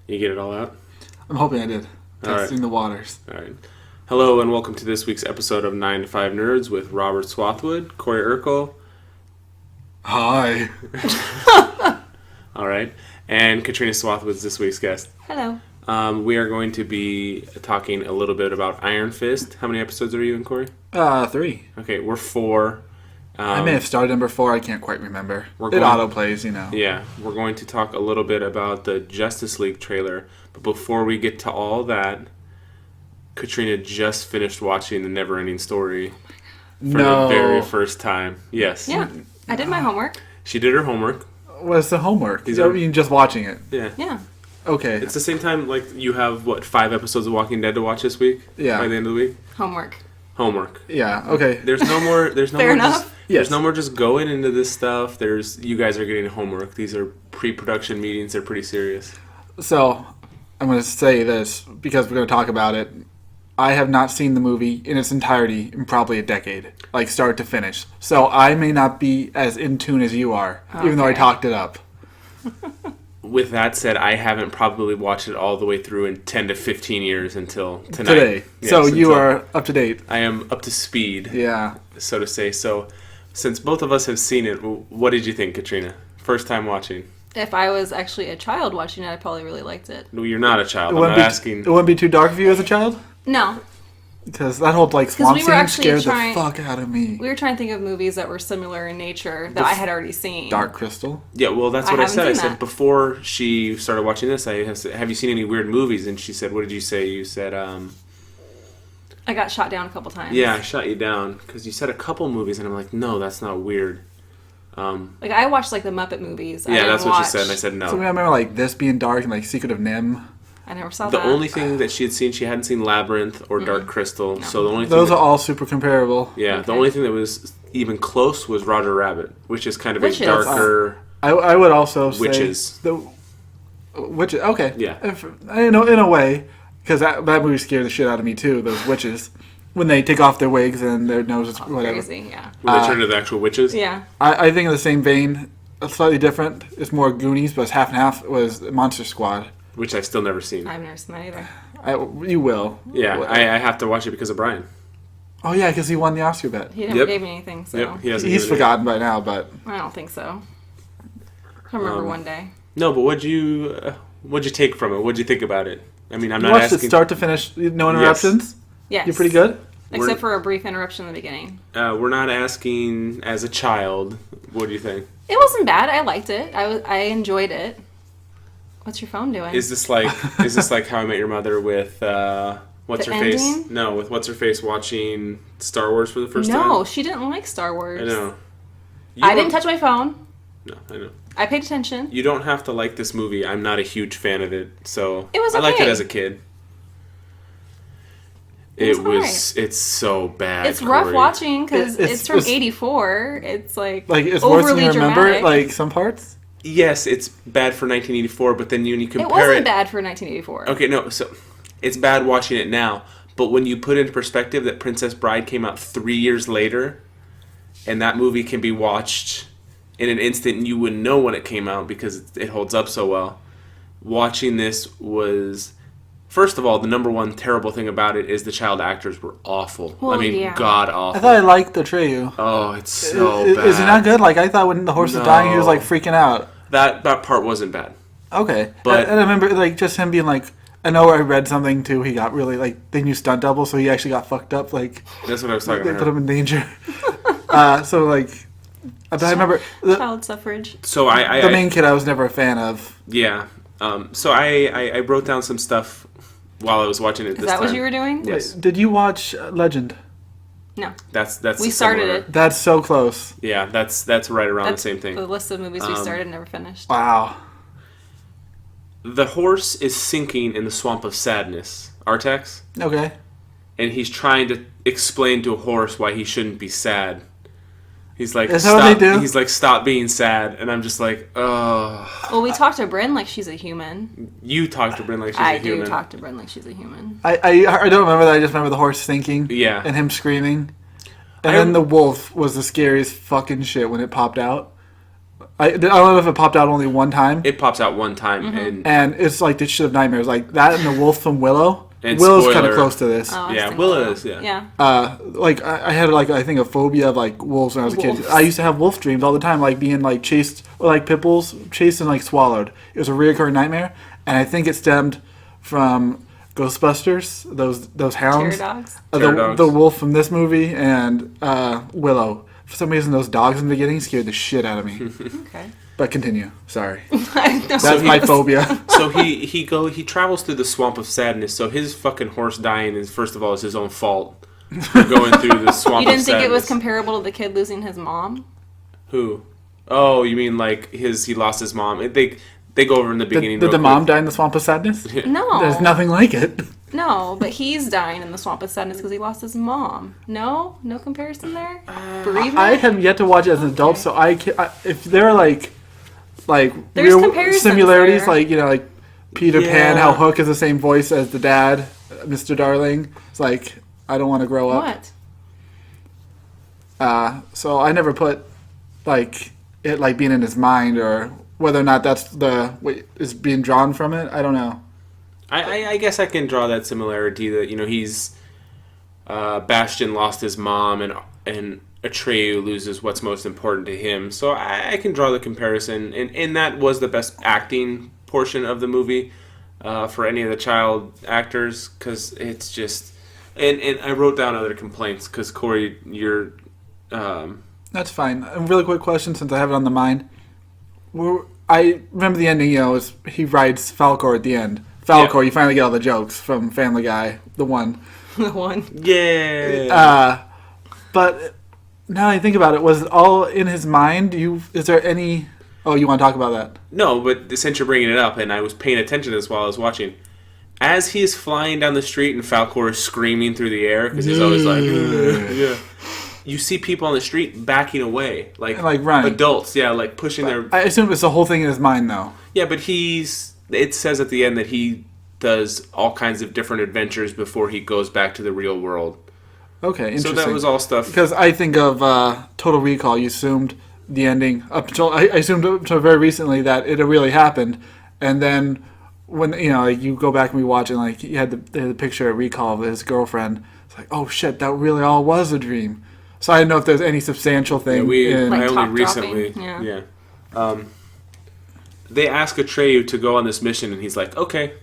You get it all out? I'm hoping I did. All Testing right. the waters. All right. Hello and welcome to this week's episode of 9 to 5 Nerds with Robert Swathwood, Corey Urkel. Hi. All right. And Katrina Swathwood is this week's guest. Hello. We are going to be talking a little bit about Iron Fist. How many episodes are you in, Corey? 3. Okay, we're 4. I may have started number 4. I can't quite remember. We're It going- auto-plays, you know. Yeah, we're going to talk a little bit about the Justice League trailer. But before we get to all that, Katrina just finished watching the Neverending Story for the very first time. Yes. Yeah, I did my homework. She did her homework. What's the homework? These are- I mean, just watching it. Yeah. Yeah. Okay. It's the same time, like, you have, 5 episodes of Walking Dead to watch this week? Yeah. By the end of the week? Homework. Homework. Yeah, okay. There's no more Fair enough. Yes. There's no more just going into this stuff. You guys are getting homework. These are pre-production meetings. They're pretty serious. So, I'm going to say this, because we're going to talk about it. I have not seen the movie in its entirety in probably a decade. Like, start to finish. So, I may not be as in tune as you are, even though I Okay. talked it up. With that said, I haven't probably watched it all the way through in 10 to 15 years until tonight. Today. Yes, So, you until- are up to date. I am up to speed, Yeah. so to say. So, since both of us have seen it, what did you think, Katrina? First time watching. If I was actually a child watching it, I probably really liked it. No, you're not a child. It I'm wouldn't, not be, asking. it wouldn't be too dark for you as a child? No. Because that whole, like, swamp we were scene actually scared trying- the fuck out of me. We were trying to think of movies that were similar in nature that I had already seen. Dark Crystal? Yeah, well, that's I what I haven't said. I seen said that. before she started watching this, I said, have you seen any weird movies? And she said, what did you say? You said, I got shot down a couple times. yeah, I shot you down. Because you said a couple movies, and I'm like, no, that's not weird. Like, I watched, like, the Muppet movies. I Yeah, didn't that's what she watch- said, and I said So I no. remember, like, this being dark and, like, Secret of Nim. I never saw The that. only thing that she had seen, she hadn't seen Labyrinth or Dark Crystal. So the only thing Those that- are all super comparable. yeah, the Okay. only thing that was even close was Roger Rabbit, which is kind of Witches. a darker I would also say... Witches. Witches, okay. Yeah. In a way, because that movie scared the shit out of me, too, those witches. When they take off their wigs and their noses, whatever. Crazy, yeah. when they turn into the actual witches. Yeah. I think in the same vein, slightly different, it's more Goonies, but it's half and half, was Monster Squad. Which I've still never seen. I've never seen that either. You will. Yeah, I have to watch it because of Brian. Oh, yeah, because he won the Oscar bet. He never Yep. gave me anything, so Yep, he hasn't He's given it. forgotten by now, but... I don't think so. I remember one day. No, but what'd you take from it? What'd you think about it? I mean, I'm You not watched asking. it start to finish, no interruptions? Yes. You're pretty good? Except for a brief interruption in the beginning. We're not asking as a child. What do you think? It wasn't bad. I liked it. I enjoyed it. What's your phone doing? Is this like How I Met Your Mother with what's The her face? ending? No, with what's her face watching Star Wars for the first time. No, she didn't like Star Wars. I know. I didn't touch my phone. No, I know. I paid attention. You don't have to like this movie. I'm not a huge fan of it, so It was I liked it okay. as a kid. It was It's so bad. It's rough Corey. watching because It's- it's from it's- '84. It's like It's worse than overly you remember, dramatic. like, some parts? Yes, it's bad for 1984, but then when you It compare wasn't bad for 1984. Okay, no, so it's bad watching it now, but when you put into perspective that Princess Bride came out 3 years later, and that movie can be watched in an instant, and you wouldn't know when it came out because it holds up so well. Watching this was, first of all, the number one terrible thing about it is the child actors were awful. Well, I mean, yeah. god I awful. thought I liked Atreyu. Oh, it's so bad. Is he not good? Like, I thought when the horse was dying, he was, like, freaking out. That part wasn't bad. Okay. But- and I remember, like, just him being like, I know I read something, too, he got really, like, they knew stunt double, so he actually got fucked up, like, That's what I was talking they put about. him in danger. So, like, but I remember, the Child suffrage. So I main kid I was never a fan of. yeah. So I wrote down some stuff while I was watching it. Is this that time. what you were doing? Yes. Did you watch Legend? No. That's We started similar. it. That's so close. Yeah, that's right around That's the same thing. the list of movies we started and never finished. Wow. The horse is sinking in the swamp of sadness, Artax, Okay. and he's trying to explain to a horse why he shouldn't be sad. He's like, Is that what they do? He's like, stop being sad, and I'm just like, oh. Well, we talked to Bryn like she's a human. You talk to Bryn like she's I a human. do talk to Bryn like she's a human. I don't remember that. I just remember the horse sinking. Yeah. And him screaming. And then the wolf was the scariest fucking shit when it popped out. I don't know if it popped out only one time. It pops out one time, And it's like this shit of nightmares. Like that and the wolf from Willow. And Willow's kind spoiler. of close to this. Oh, I was yeah, thinking Willow that. is, yeah. Yeah. Like I had like I think a phobia of like wolves when I was a kid. Wolves. I used to have wolf dreams all the time, like being like chased or like pit bulls chased and like swallowed. It was a reoccurring nightmare, and I think it stemmed from Ghostbusters. Those hounds, Terror dogs. Terror dogs. the wolf from this movie, and Willow. For some reason, those dogs in the beginning scared the shit out of me. Okay. But continue. Sorry, I know. that's my phobia. So he travels through the swamp of sadness. So his fucking horse dying is first of all is his own fault for going through the swamp. You didn't of think it was sadness. comparable to the kid losing his mom? Who? Oh, you mean like he lost his mom? They go over in the beginning. Did real the mom quick. die in the swamp of sadness? No. There's nothing like it. No, but he's dying in the swamp of sadness because he lost his mom. No? No comparison there? Bereavement? I have yet to watch it as an adult, so if there are like There's real comparisons similarities, there. like like Peter Pan, Yeah. how Hook is the same voice as the dad, Mr. Darling. It's like I don't want to grow up. What? So I never put like it like being in his mind or whether or not that's what is being drawn from it. I don't know. I guess I can draw that similarity that he's Bastion lost his mom and Atreyu loses what's most important to him. So I can draw the comparison, and that was the best acting portion of the movie for any of the child actors because it's just and I wrote down other complaints because Corey, you're That's fine. A really quick question since I have it on the mind. I remember the ending. Is he rides Falcor at the end. Falcor, Yeah. you finally get all the jokes from Family Guy, the one. The one. yeah. But now that I think about it, was it all in his mind? Is there any? Oh, you want to talk about that? No, but since you're bringing it up, and I was paying attention to this while I was watching, as he is flying down the street and Falcor is screaming through the air because he's always like, yeah. You see people on the street backing away, like running. adults, yeah, like pushing their. I assume it's the whole thing in his mind, though. Yeah, but it says at the end that he does all kinds of different adventures before he goes back to the real world. Okay, interesting. So that was all stuff. Because I think of Total Recall. You assumed the ending up until I assumed up until very recently that it had really happened, and then when you go back and rewatch it, like he had the picture at Recall of his girlfriend. It's like, oh shit, that really all was a dream. So I didn't know if there's any substantial thing. Like I only top recently, dropping, yeah. They ask Atreyu to go on this mission, and he's like, okay,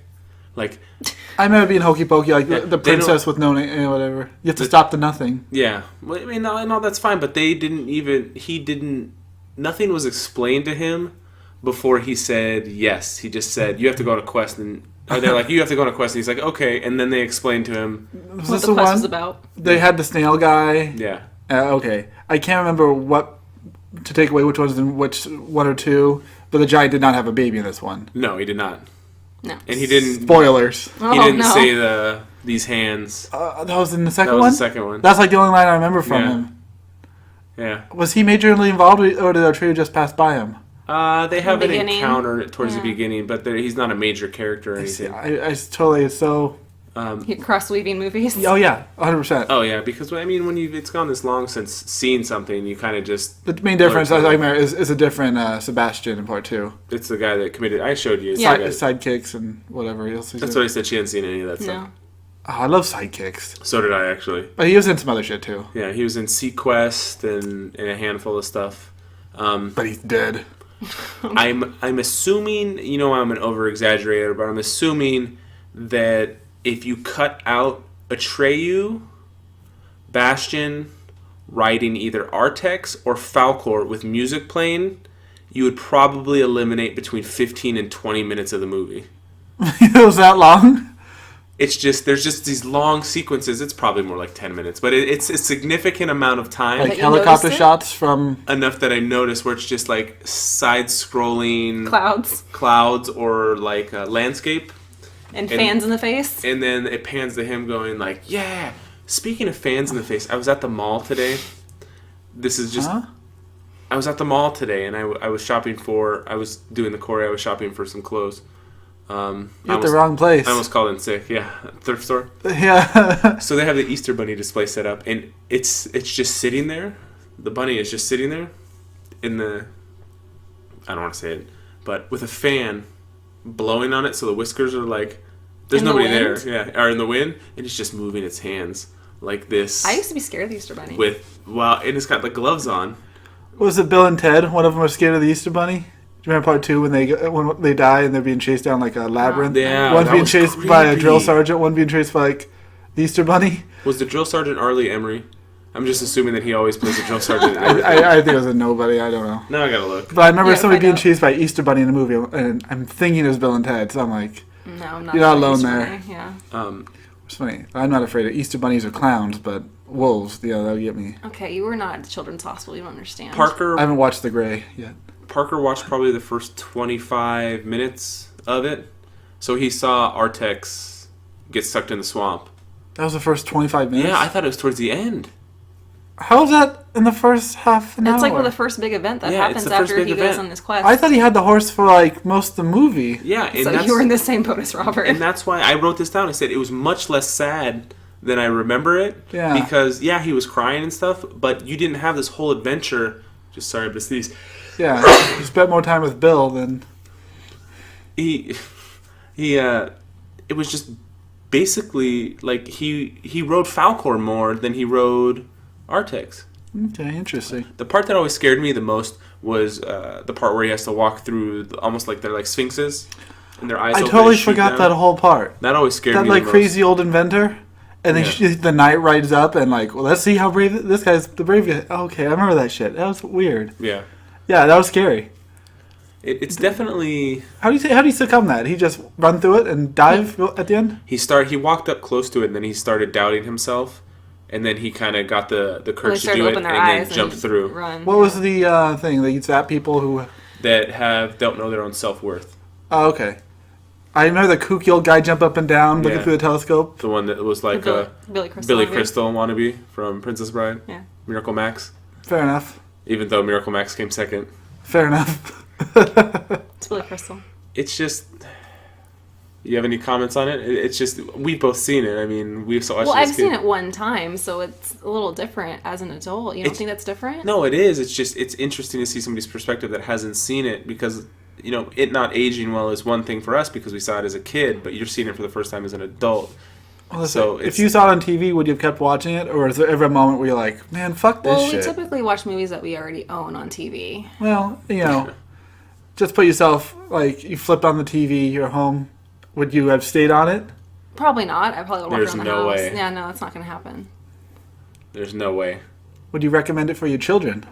like. I remember being hokey pokey, like the they princess with no name, whatever. You have to stop the nothing. Yeah, well, I mean, no, that's fine. But nothing was explained to him before he said yes. He just said you have to go on a quest, and they're like you have to go on a quest, and he's like okay, and then they explained to him. Was What this the the quest one? was about. They had the snail guy. Yeah, Okay, I can't remember what to take away which ones in which one or two, but the giant did not have a baby in this one. no, he did not, No. and he didn't. Spoilers. Oh, He didn't no. say these hands. That was in the second That was one. the second one. That's like the only line I remember from Yeah. him. Yeah. Was he majorly involved, or did Atreyu just pass by him? They have an beginning. encounter towards the Yeah. beginning, but he's not a major character or anything. I totally so. Cross-weaving movies. Oh yeah, 100%. Oh yeah, because when it's gone this long since seeing something, you kind of just The main difference, as I remember, is a different Sebastian in part 2. it's the guy that committed. I showed you. It's Yeah. the guy- Sidekicks and whatever else. That's what I said. She hadn't seen any of that stuff. No. Oh, I love sidekicks, So did I actually. but he was in some other shit too. Yeah, he was in Sequest and a handful of stuff. But he's dead. I'm assuming, I'm an over exaggerator, but I'm assuming that if you cut out Atreyu, Bastion riding either Artex or Falcor with music playing, you would probably eliminate between 15 and 20 minutes of the movie. It was that long. It's just there's just these long sequences. It's probably more like 10 minutes, but it's a significant amount of time. Like But you helicopter noticed it? shots from. Enough that I noticed where it's just like side-scrolling Clouds. or like landscape, And fans in the face. and then it pans to him going like, "Yeah." Speaking of fans in the face, I was at the mall today. This is just. Huh? I was at the mall today, and I was shopping I was doing the Corey. I was shopping for some clothes. You're at the wrong place. I almost called in sick. Yeah, thrift store. Yeah. So they have the Easter Bunny display set up, and it's just sitting there. The bunny is just sitting there in the I don't want to say it, but with a fan blowing on it, so the whiskers are like, there's In the nobody there. wind? Yeah, or in the wind, and it's just moving its hands like this. I used to be scared of the Easter Bunny. And it's got the gloves on. Was it Bill and Ted? One of them was scared of the Easter Bunny. Do you remember part 2 when they die and they're being chased down like a labyrinth? Yeah, One's that being was chased by a creepy. drill sergeant. One being chased by like the Easter Bunny. Was the drill sergeant Arlie Emery? I'm just assuming that he always plays the drill sergeant. In everything. I think it was a nobody. I don't know. Now I gotta look. But I remember Yeah, somebody find being out. chased by Easter Bunny in the movie, and I'm thinking it was Bill and Ted. So I'm like, No, I'm not. You're not afraid of alone Easter there. Bunny, Yeah. it's funny. I'm not afraid of Easter bunnies or clowns, but wolves, that'll get me. Okay, you were not at the children's hospital. You don't understand. I Parker haven't watched The Gray yet. watched probably the first 25 minutes of it, so he saw Artex get sucked in the swamp. That was the first 25 minutes? Yeah, I thought it was towards the end. How was that in the first half an hour? It's like the first big event that Yeah, it's happens the first after big he event. goes on his quest. I thought he had the horse for like most of the movie. Yeah, and so that's, you were in the same boat as Robert. and that's why I wrote this down. I said it was much less sad than I remember it. Yeah. Because, he was crying and stuff, but you didn't have this whole adventure. Just sorry, but these. Yeah, he spent more time with Bill than... It was just basically like he rode Falcor more than he rode Artex. Okay, interesting. The part that always scared me the most was the part where he has to walk through almost like they're like sphinxes and their eyes I open totally and shoot forgot down. that whole part. That always scared That me like the crazy old inventor. And then Yeah. the knight rides up and like, well, let's see how brave this guy's the brave guy. Okay, I remember that shit. That was weird. most. Yeah. Yeah, that was scary. It's definitely How do you succumb that? He just run through it and dive at the end? he walked up close to it and then he started doubting himself and then he kind of got the When they courage to started do to it open and their eyes then jumped and through Run. What was the thing? They zap people who... that don't know their own self-worth. Oh, okay. I remember the kooky old guy jump up and down looking Yeah. through the telescope. The one that was like Billy Crystal. Billy movie. Crystal wannabe from Princess Bride. Yeah. Miracle Max. Fair enough. Even though Miracle Max came second. Fair enough. It's Billy Crystal. It's just... You have any comments on it? It's just... We've both seen it. I mean, we've watched Well, it as I've seen kids. it one time, so it's a little different as an adult. You don't think that's different? No, it is. It's just... It's interesting to see somebody's perspective that hasn't seen it because... it not aging well is one thing for us because we saw it as a kid, but you're seeing it for the first time as an adult. Well, So if it's- you saw it on TV, would you have kept watching it? Or is there ever a moment where you're like, man, fuck this Well, we shit? typically watch movies that we already own on TV. Well, just put yourself, like, you flipped on the TV, you're home. Would you have stayed on it? Probably not. I probably would walk There's around the no house. way. Yeah, no, it's not going to happen. There's no way. Would you recommend it for your children?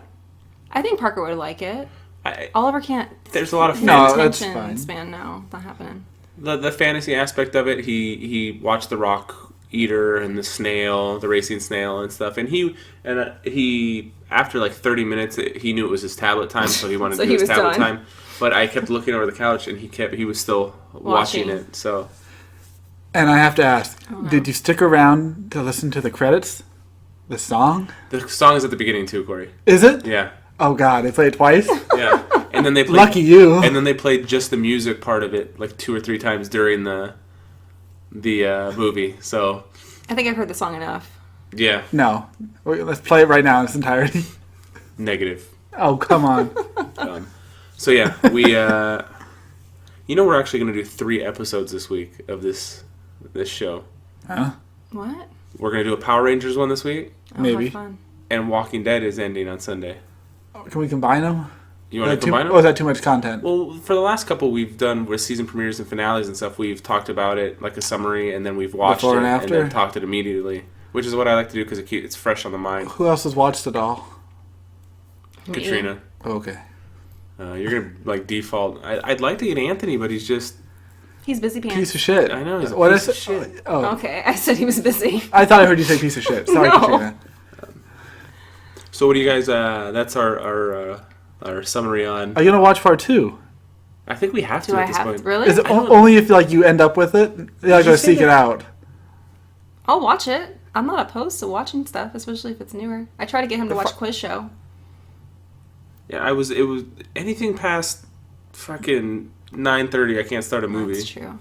I think Parker would like it. I, Oliver can't. there's a lot of No, fantasy. that's attention fine. span. No, not happening. The fantasy aspect of it, he watched the Rock Eater and the snail, the racing snail and stuff, and he after like 30 minutes he knew it was his tablet time, so he wanted So to do he his was tablet done. time. But I kept looking over the couch and he was still watching Watching. it. So And I have to ask, Oh, no. did you stick around to listen to the credits? The song? the song is at the beginning too, Corey. Is it? Yeah, Oh, God, they play it twice? yeah. And then they played, Lucky you. And then they played just the music part of it like 2 or 3 times during the movie. So I think I've heard the song enough. yeah, No. Let's play it right now in its entirety. negative. Oh, come on. So yeah, we we're actually going to do 3 episodes this week of this show. Huh? What? We're going to do a Power Rangers one this week, Oh, Maybe. have fun. and Walking Dead is ending on Sunday. Can we combine them? You want to combine Or is them? that too much content? Well, for the last couple we've done with season premieres and finales and stuff, we've talked about it like a summary, and then we've watched Before it and after? then talked it immediately, which is what I like to do because it's fresh on the mind. Who else has watched it all? Me. Katrina, Okay. you're gonna like default. I'd like to get Anthony, but he's just He's busy pants. Piece of shit. I know, he's a What piece I of said- shit. Oh, Okay, I said he was busy. I thought I heard you say piece of shit. Sorry, No. Katrina. So what do you guys? That's our summary on. Are you gonna watch part 2? I think we have to Do I at this have point. to? Really? Is it I don't- only if like you end up with it? You're not you gonna say seek it that- out. I'll watch it. I'm not opposed to watching stuff, especially if it's newer. I try to get him to watch Quiz Show. Yeah, it was anything past fucking 9:30. I can't start a movie. That's true.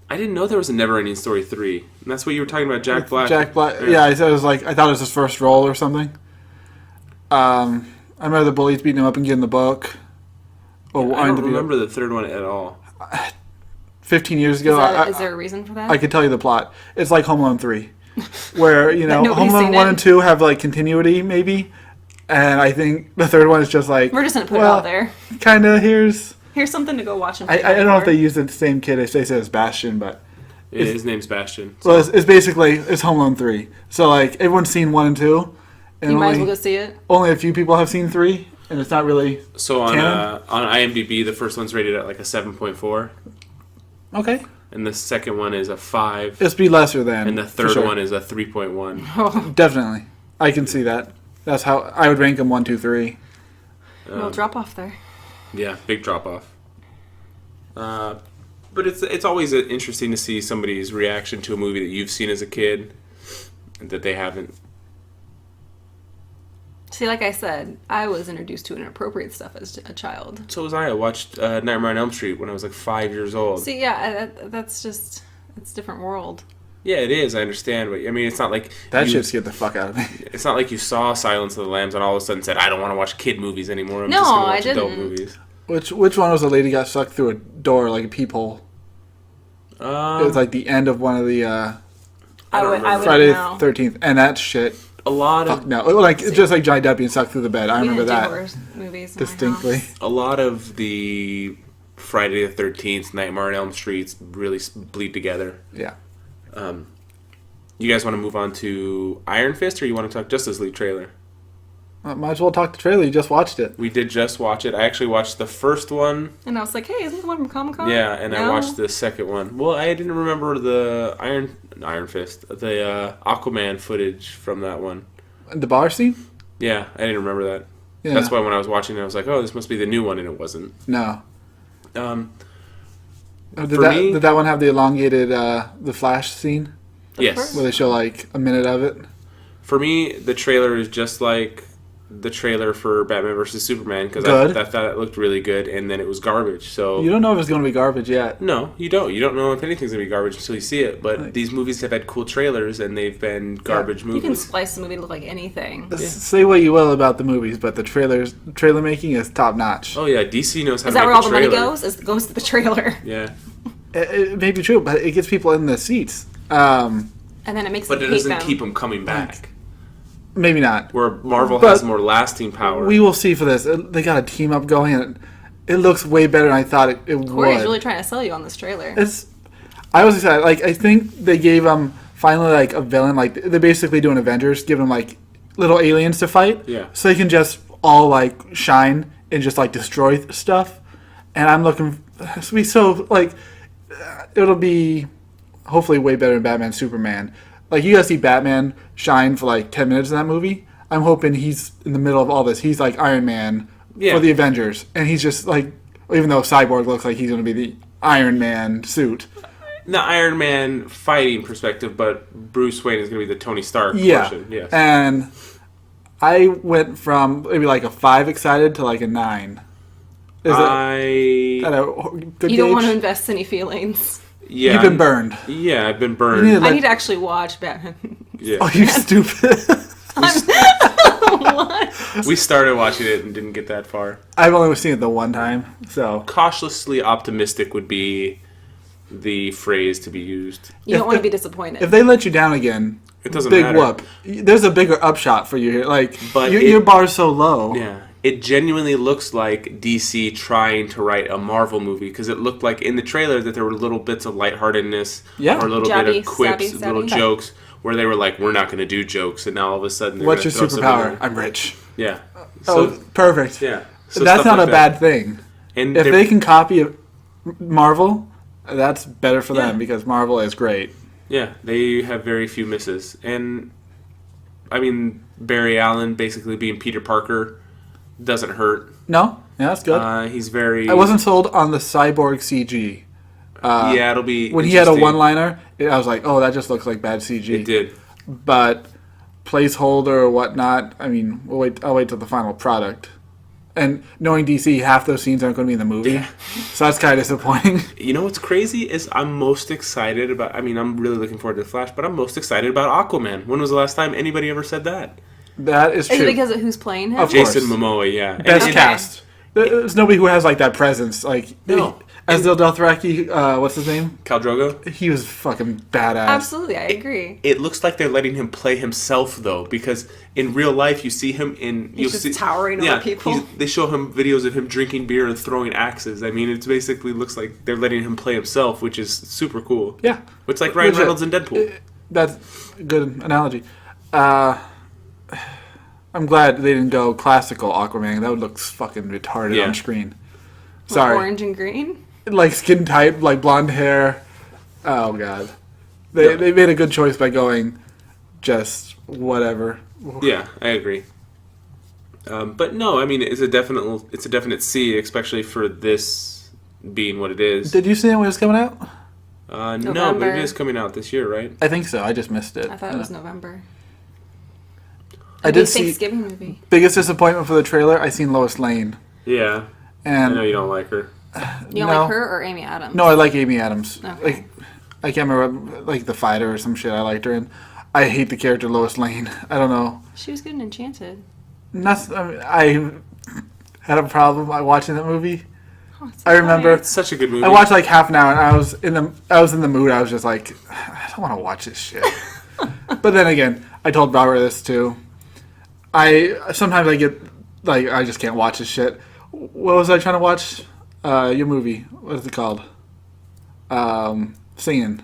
I didn't know there was a Neverending Story 3. And that's what you were talking about, Jack Black. Jack Black. Yeah, I thought it was his first role or something. I remember the bullies beating him up and getting the book. Or I don't remember the third one at all. 15 years ago. Is there a reason for that? I could tell you the plot. It's like Home Alone 3. Where, Home nobody's Alone seen 1 it. and 2 have, like, continuity, maybe. And I think the third one is just like... We're just going to put it out there. Kind of, here's something to go watch. And I don't know if they used the same kid as they said as Bastion, but... Yeah, his name's Bastion. So. Well, it's basically, it's Home Alone 3. So, like, everyone's seen 1 and 2. And you might as well go see it. Only a few people have seen 3, and it's not really So on canon. on IMDb, the first one's rated at like a 7.4. Okay. And the second one is a 5. It's be lesser than. And the third one is a 3.1. Definitely. I can see that. That's how I would rank them 1, 2, 3. We'll drop off there. Yeah, big drop off. But it's always interesting to see somebody's reaction to a movie that you've seen as a kid and that they haven't. See, like I said, I was introduced to inappropriate stuff as a child. So was I. I watched Nightmare on Elm Street when I was like 5 years old. See, yeah, that's just... It's a different world. Yeah, it is. I understand. But, I mean, it's not like... That shit scared the fuck out of me. It's not like you saw Silence of the Lambs and all of a sudden said, I don't want to watch kid movies anymore. I'm No, just going to I watch adult didn't. movies. Which one was the lady got sucked through a door like a peephole? It was like the end of one of the I would Friday know. the 13th. And that shit... A lot Fuck of no. Like, just like Johnny Depp being sucked through the bed. I We remember didn't do that horror movies in my distinctly. house. a lot of the Friday the 13th, Nightmare on Elm Streets really bleed together. Yeah. You guys want to move on to Iron Fist, or you want to talk Justice League trailer? Might as well talk the trailer. You just watched it. We did just watch it. I actually watched the first one. And I was like, hey, isn't the one from Comic-Con? Yeah, and I No? watched the second one. Well, I didn't remember the Iron Fist, the Aquaman footage from that one. The bar scene? Yeah, I didn't remember that. Yeah. That's why when I was watching it, I was like, oh, this must be the new one, and it wasn't. No. Um, Did For me- that one have the elongated the Flash scene yes. first- where they show like a minute of it? For me, the trailer is just like the trailer for Batman vs. Superman, because Good. I thought it looked really good, and then it was garbage. So You don't know if it's going to be garbage yet. No, you don't. You don't know if anything's going to be garbage until you see it. But these movies have had cool trailers, and they've been garbage You can movies. splice the movie to look like anything. Say what you will about the movies, but the trailer making is top notch. Oh, yeah, DC knows how Is to that make where a all the money trailer. goes? It goes to the trailer. Yeah. It may be true, but it gets people in the seats. And then it makes But them it hate doesn't them. keep them coming back. Maybe not. Where Marvel But has more lasting power. We will see for this. They got a team up going, and it looks way better than I thought it Corey's would. really trying to sell you on this trailer. I was excited. Like, I think they gave them finally like a villain. Like, they're basically doing Avengers, giving them like little aliens to fight. Yeah. So they can just all like shine and just like destroy stuff. And I'm looking to be so like it'll be hopefully way better than Batman Superman. Like, you gotta see Batman shine for like 10 minutes in that movie. I'm hoping he's in the middle of all this. He's like Iron Man Yeah. for the Avengers, and he's just like, even though Cyborg looks like he's gonna be the Iron Man suit. The Iron Man fighting perspective, but Bruce Wayne is going to be the Tony Stark Yeah. portion. Yes. And I went from maybe like a 5 excited to like a 9. Is that a good You don't want to gauge? invest any feelings. Yeah. You've been burned. Yeah, I've been You burned. need to I let- need to actually watch Batman. Yeah. Oh, you stupid. What? We started watching it and didn't get that far. I've only seen it the one time, so. Cautiously optimistic would be the phrase to be used. You don't If- want to be disappointed. If they let you down again, It doesn't big matter. whoop. There's a bigger upshot for you here. Like, But your bar's so low. Yeah. It genuinely looks like DC trying to write a Marvel movie, because it looked like in the trailer that there were little bits of lightheartedness Yeah. or a little bit Jabby, of quips, stabby, little stabby. jokes where they were like, we're not going to do jokes, and now all of a sudden they're What's gonna your throw something superpower? in. I'm rich. Yeah. Oh, perfect. yeah. So That's stuff not like a that. bad thing. And If they're- they can copy Marvel, that's better for Yeah. them because Marvel is great. Yeah, they have very few misses. And, I mean, Barry Allen basically being Peter Parker doesn't hurt. No? Yeah, that's good. He's very... I wasn't sold on the cyborg CG. yeah, it'll be When he had a interesting. one-liner, I was like, oh, that just looks like bad CG. It did. But placeholder or whatnot, I mean, I'll wait till the final product. And knowing DC, half those scenes aren't going to be in the movie. Yeah. So that's kind of disappointing. You know what's crazy is I'm most excited about... I mean, I'm really looking forward to The Flash, but I'm most excited about Aquaman. When was the last time anybody ever said that? That is true. Is it because of who's playing him? Of course. Jason Momoa, yeah. Best And- cast. There's nobody who has like that presence. Like No. Asdil Dothraki, what's his name? Khal Drogo. He was fucking badass. Absolutely, I agree. It looks like they're letting him play himself though, because in real life you see him in. He's just towering over people. They show him videos of him drinking beer and throwing axes. I mean, it basically looks like they're letting him play himself, which is super cool. Yeah. It's like Ryan Reynolds in Deadpool. That's a good analogy. I'm glad they didn't go classical Aquaman. That would look fucking retarded on screen. Sorry. Orange and green? Like skin type, like blonde hair. Oh god. They made a good choice by going just whatever. Yeah, I agree. But no, I mean it's a definite C, especially for this being what it is. Did you see it when it was coming out? No, but it is coming out this year, right? I think so. I just missed it. I thought it was November. I did see Thanksgiving movie. Biggest disappointment for the trailer. I seen Lois Lane. Yeah. And I know you don't like her. You don't like her or Amy Adams? No, I like Amy Adams. Okay. Like, I can't remember, like, The Fighter or some shit I liked her in. I hate the character Lois Lane. I don't know. She was good in Enchanted. I had a problem watching that movie. Oh, it's I remember It's such a good movie. I watched like half an hour and I was in the mood. I was just like, I don't want to watch this shit. But then again, I told Robert this too. Sometimes I get like I just can't watch this shit. What was I trying to watch? Your movie. What is it called? Singing.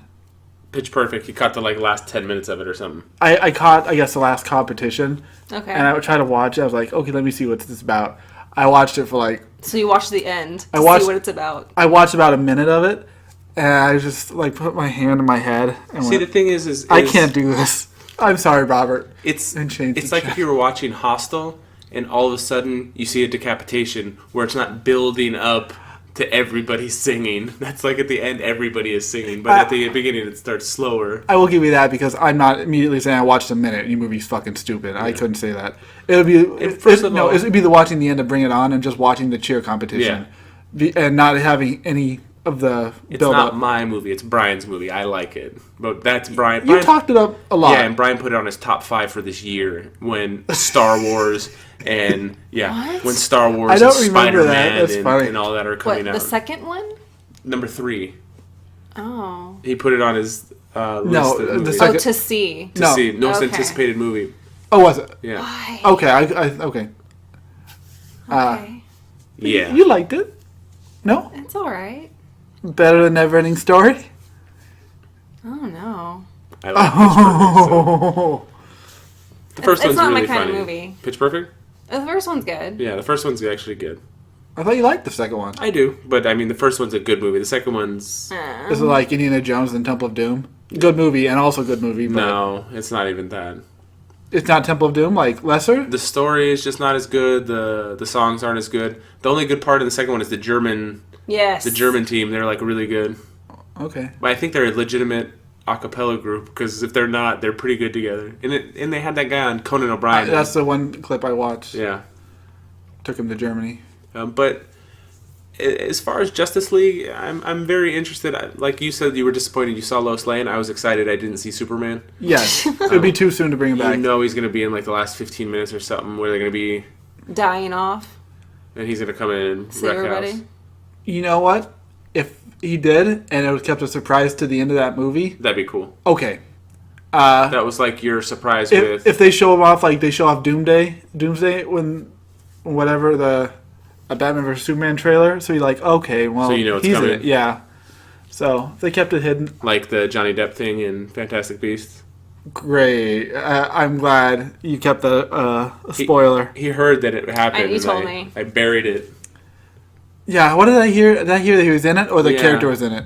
Pitch Perfect. You caught the last 10 minutes of it or something. I caught, I guess, the last competition. Okay. And I would try to watch it. I was like, okay, let me see what this is about. I watched it for like... So you watched the end to watched- see what it's about. I watched about a minute of it. And I just like put my hand in my head. And See, went, the thing is I can't do this. I'm sorry, Robert. It's change it's the like chat. if you were watching Hostel and all of a sudden you see a decapitation where it's not building up to everybody singing. That's like at the end everybody is singing, but at the beginning it starts slower. I will give you that because I'm not immediately saying I watched a minute and your movie's fucking stupid. I couldn't say that. It would be it'd be the watching the end of Bring It On and just watching the cheer competition, and not having any of the It's build not up. my movie, it's Brian's movie. I like it. But that's Brian. You talked it up a lot. Yeah, and Brian put it on his top 5 for this year when Star Wars and What? when Star Wars I don't and remember that. Spider-Man That's funny. and all that are What, coming out. the second one? Number 3. Oh. He put it on his list of the movies second- Oh, to see. to No. see. Most Okay. anticipated movie. Oh, was it? Yeah. Why? Okay, okay. Okay. Yeah. You liked it? No? It's alright. Better than Neverending Story? I don't know. I like Pitch Perfect. So. The first It's one's not my really kind funny. of movie. Pitch Perfect? The first one's good. Yeah, the first one's actually good. I thought you liked the second one. I do, but I mean the first one's a good movie. The second one's Is it like Indiana Jones and Temple of Doom? Good movie and also good movie, but no, it's not even that. it's not Temple of Doom, like lesser? The story is just not as good. The songs aren't as good. The only good part in the second one is the German team. They're like really good. Okay. But I think they're a legitimate a cappella group because if they're not, they're pretty good together. And they had that guy on Conan O'Brien. That's the one clip I watched. Yeah. Took him to Germany. But as far as Justice League, I'm very interested. Like you said, you were disappointed you saw Lois Lane. I was excited I didn't see Superman. Yes. It would be too soon to bring him back. You know he's going to be in like the last 15 minutes or something where they're going to be... dying off. And he's going to come in and See wreck everybody. house. You know what? If he did, and it was kept a surprise to the end of that movie, That'd be cool. okay. That was like your surprise with... If they show him off, like they show off Doomsday when whatever a Batman vs Superman trailer, so you're like, okay, well, So you know it's he's coming. in it. Yeah. So if they kept it hidden. Like the Johnny Depp thing in Fantastic Beasts. Great. I'm glad you kept the spoiler. He heard that it happened. And you and told me. I buried it. Yeah. What did I hear? Did I hear that he was in it, or the Yeah. character was in it?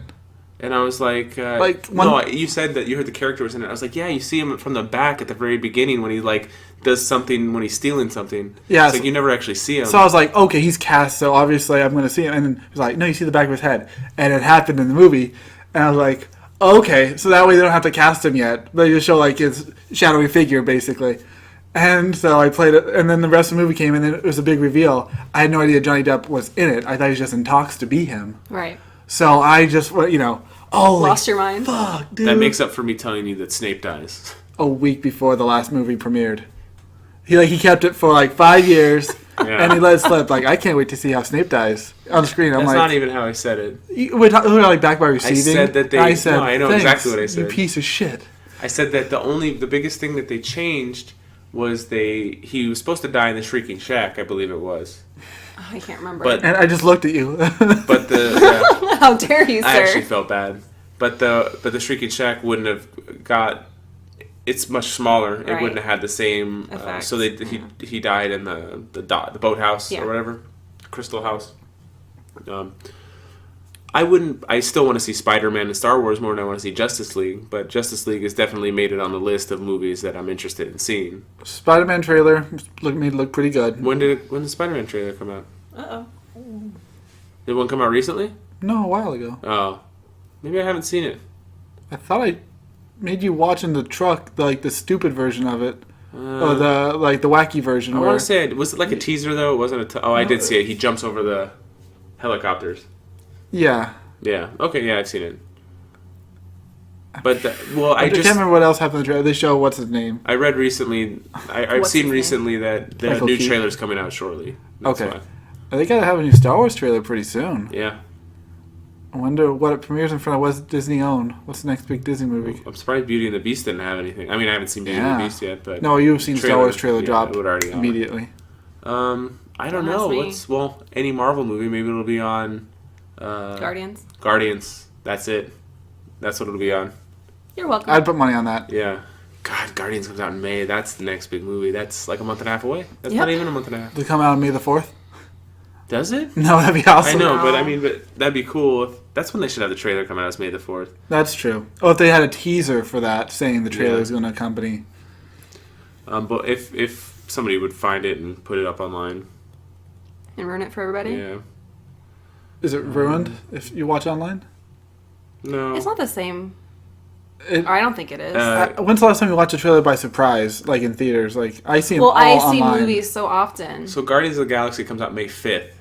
And I was like, one- you said that you heard the character was in it. I was like, yeah, you see him from the back at the very beginning when he like does something when he's stealing something. Yeah, It's like you never actually see him. So I was like, okay, he's cast, so obviously I'm going to see him. And then he was like, no, you see the back of his head. And it happened in the movie. And I was like, okay, so that way they don't have to cast him yet. They just show like his shadowy figure, basically. And so I played it, and then the rest of the movie came, and then it was a big reveal. I had no idea Johnny Depp was in it. I thought he was just in talks to be him. Right. So I just, Lost your mind. fuck, dude. that makes up for me telling you that Snape dies. A week before the last movie premiered. He kept it for like 5 years. Yeah. And he let it slip. Like, I can't wait to see how Snape dies on screen. I'm That's like, not even how I said it. we're like back by receiving. I said that they. I said, no, I know "Thanks, exactly what I you said. piece of shit. I said that the biggest thing that they changed was he was supposed to die in the Shrieking Shack, I believe it was. Oh, I can't remember. But And I just looked at you. but the How dare you, sir? I actually felt bad. But the Shrieking Shack wouldn't have got. It's much smaller. It Right. wouldn't have had the same. Effects. So he died in the boathouse Yeah. or whatever, Crystal House. I still want to see Spider-Man and Star Wars more than I want to see Justice League. But Justice League has definitely made it on the list of movies that I'm interested in seeing. Spider-Man trailer made it look pretty good. When did the Spider-Man trailer come out? Uh-oh. Did one come out recently? No, a while ago. Oh, maybe I haven't seen it. I thought I made you watch in the truck, like the stupid version of it. Or the wacky version. I where, want to say was it like a teaser though? It wasn't a. I did see it. He jumps over the helicopters. Yeah. Yeah. Okay. Yeah, I've seen it. But I can't remember what else happened in the trailer. They show what's his name. I read recently. I've What's seen his name? recently that the Michael new Keaton. trailer's coming out shortly. That's Okay. why. They gotta have a new Star Wars trailer pretty soon. Yeah. I wonder what it premieres in front of. What's Disney own? What's the next big Disney movie? I'm surprised Beauty and the Beast didn't have anything. I mean, I haven't seen Beauty and Yeah. the Beast yet, but No, you've seen Star Wars trailer yeah, drop it would already on. immediately. I don't Don't know. ask me. Any Marvel movie? Maybe it'll be on. Guardians. Guardians. That's it. That's what it'll be on. You're welcome. I'd put money on that. Yeah. God, Guardians comes out in May. That's the next big movie. That's like a month and a half away. That's Yep. not even a month and a half. Does it come out on May the 4th? Does it? No, that'd be awesome. I know, No. but I mean, that'd be cool. That's when they should have the trailer come out. As May the 4th. That's true. Oh, if they had a teaser for that saying the trailer Yeah. is going to accompany. But if somebody would find it and put it up online, And ruin it for everybody. yeah. Is it ruined if you watch online? No. It's not the same. It, Or I don't think it is. when's the last time you watched a trailer by surprise, like in theaters? Like I see them well, all I see online. movies so often. So Guardians of the Galaxy comes out May 5th.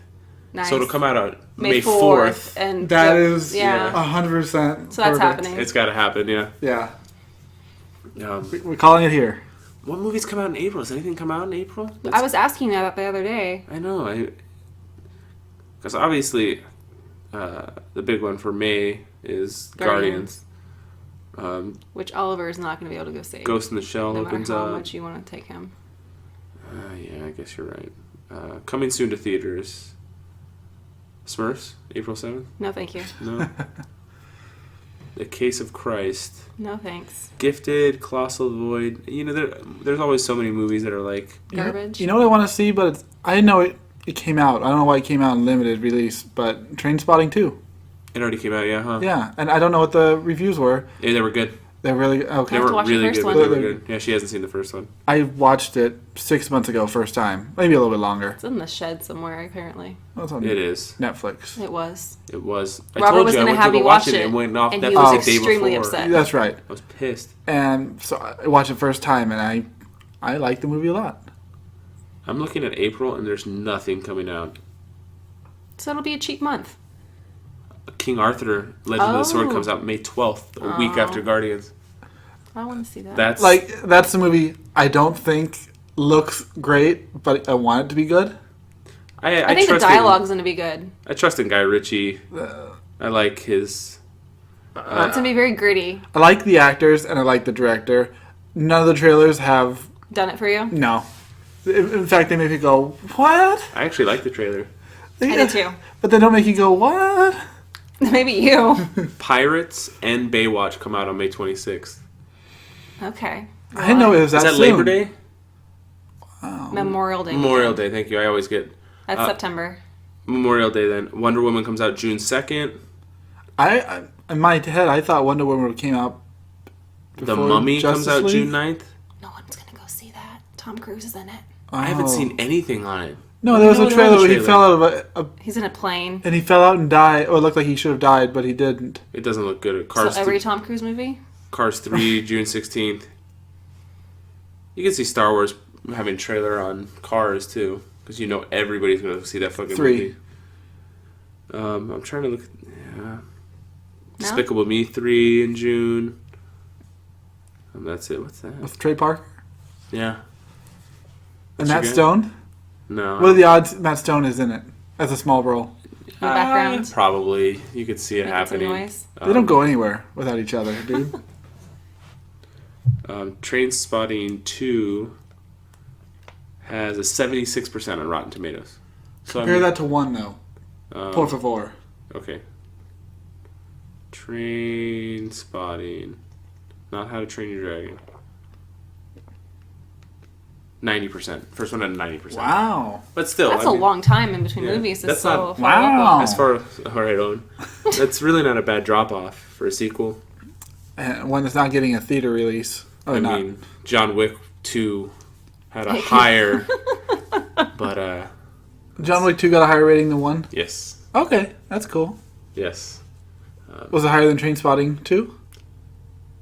Nice. So it'll come out on May 4th. And That yep, is yeah. 100%. So that's perfect. happening. It's got to happen, yeah. Yeah, Um, we're calling it here. what movies come out in April? Does anything come out in April? I was asking that the other day. I know. Because obviously, the big one for May is Guardians. Which Oliver is not going to be able to go see. Ghost in the Shell no opens matter how up. much you want to take him. Yeah, I guess you're right. Coming soon to theaters. Smurfs, April 7th? No, thank you. No. The Case of Christ. No, thanks. Gifted, Colossal Void. You know, there's always so many movies that are like... Garbage. You know what I want to see, but I know it came out. I don't know why it came out in limited release, but Trainspotting 2. It already came out, yeah, huh? Yeah, and I don't know what the reviews were. Yeah, they were good. They're really okay. They have to were watch the really first good, one. but they were good. Yeah, she hasn't seen the first one. I watched it 6 months ago, first time, maybe a little bit longer. It's in the shed somewhere, apparently. It was on It is. Netflix. It was. It was. I Robert told was you, I gonna went have to you go watch watch it it, and went off and Netflix he was the day extremely before. upset. That's right. I was pissed. And so I watched it first time, and I liked the movie a lot. I'm looking at April, and there's nothing coming out. So it'll be a cheap month. King Arthur, Legend of the Sword Oh. comes out May 12th, a week after Guardians. I want to see that. That's That's the movie I don't think looks great, but I want it to be good. I think the trust dialogue's going to be good. I trust in Guy Ritchie. I like his. It's going to be very gritty. I like the actors and I like the director. None of the trailers have Done it for you? no. In fact, they make you go, "What?" I actually like the trailer. I did too. But they don't make you go, "What?" Maybe you. Pirates and Baywatch come out on May 26th. Okay. I didn't know it was Is that that soon. Labor Day? Memorial Day. Memorial weekend. Day, thank you. I always get That's September. Memorial Day then. Wonder Woman comes out June 2nd. I in my head, I thought Wonder Woman came out. The before Mummy comes Justice out League? June 9th. No one's going to go see that. Tom Cruise is in it. I haven't Oh. seen anything on it. No, there was No, a there trailer was a where he trailer. fell out of He's in a plane. and he fell out and died. Or it looked like he should have died, but he didn't. It doesn't look good. So Cars, every Tom Cruise movie? Cars 3, June 16th. You can see Star Wars having trailer on Cars too, because you know everybody's going to see that fucking 3. movie. I'm trying to look. Yeah. No? Despicable Me 3 in June. That's it. What's that? With Trey Parker Yeah. and That's Matt your guy? Stone. No. What are the odds Matt Stone is in it as a small role? In the background. Probably. You could see it Making some happening. noise. They don't go anywhere without each other, dude. Train Spotting 2 has a 76% on Rotten Tomatoes. So Compare that to 1, though. Por favor. Okay. Train Spotting. Not How to Train Your Dragon. 90%. First one at 90%. Wow. But still, That's a long time in between movies. That's It's so not- far Wow. As far as all right, Owen, that's really not a bad drop off for a sequel. And one that's not getting a theater release. Oh, I not. mean, John Wick 2 had a higher, but John Wick 2 got a higher rating than 1? yes, Okay, that's cool. yes, Was it higher than Train Spotting 2?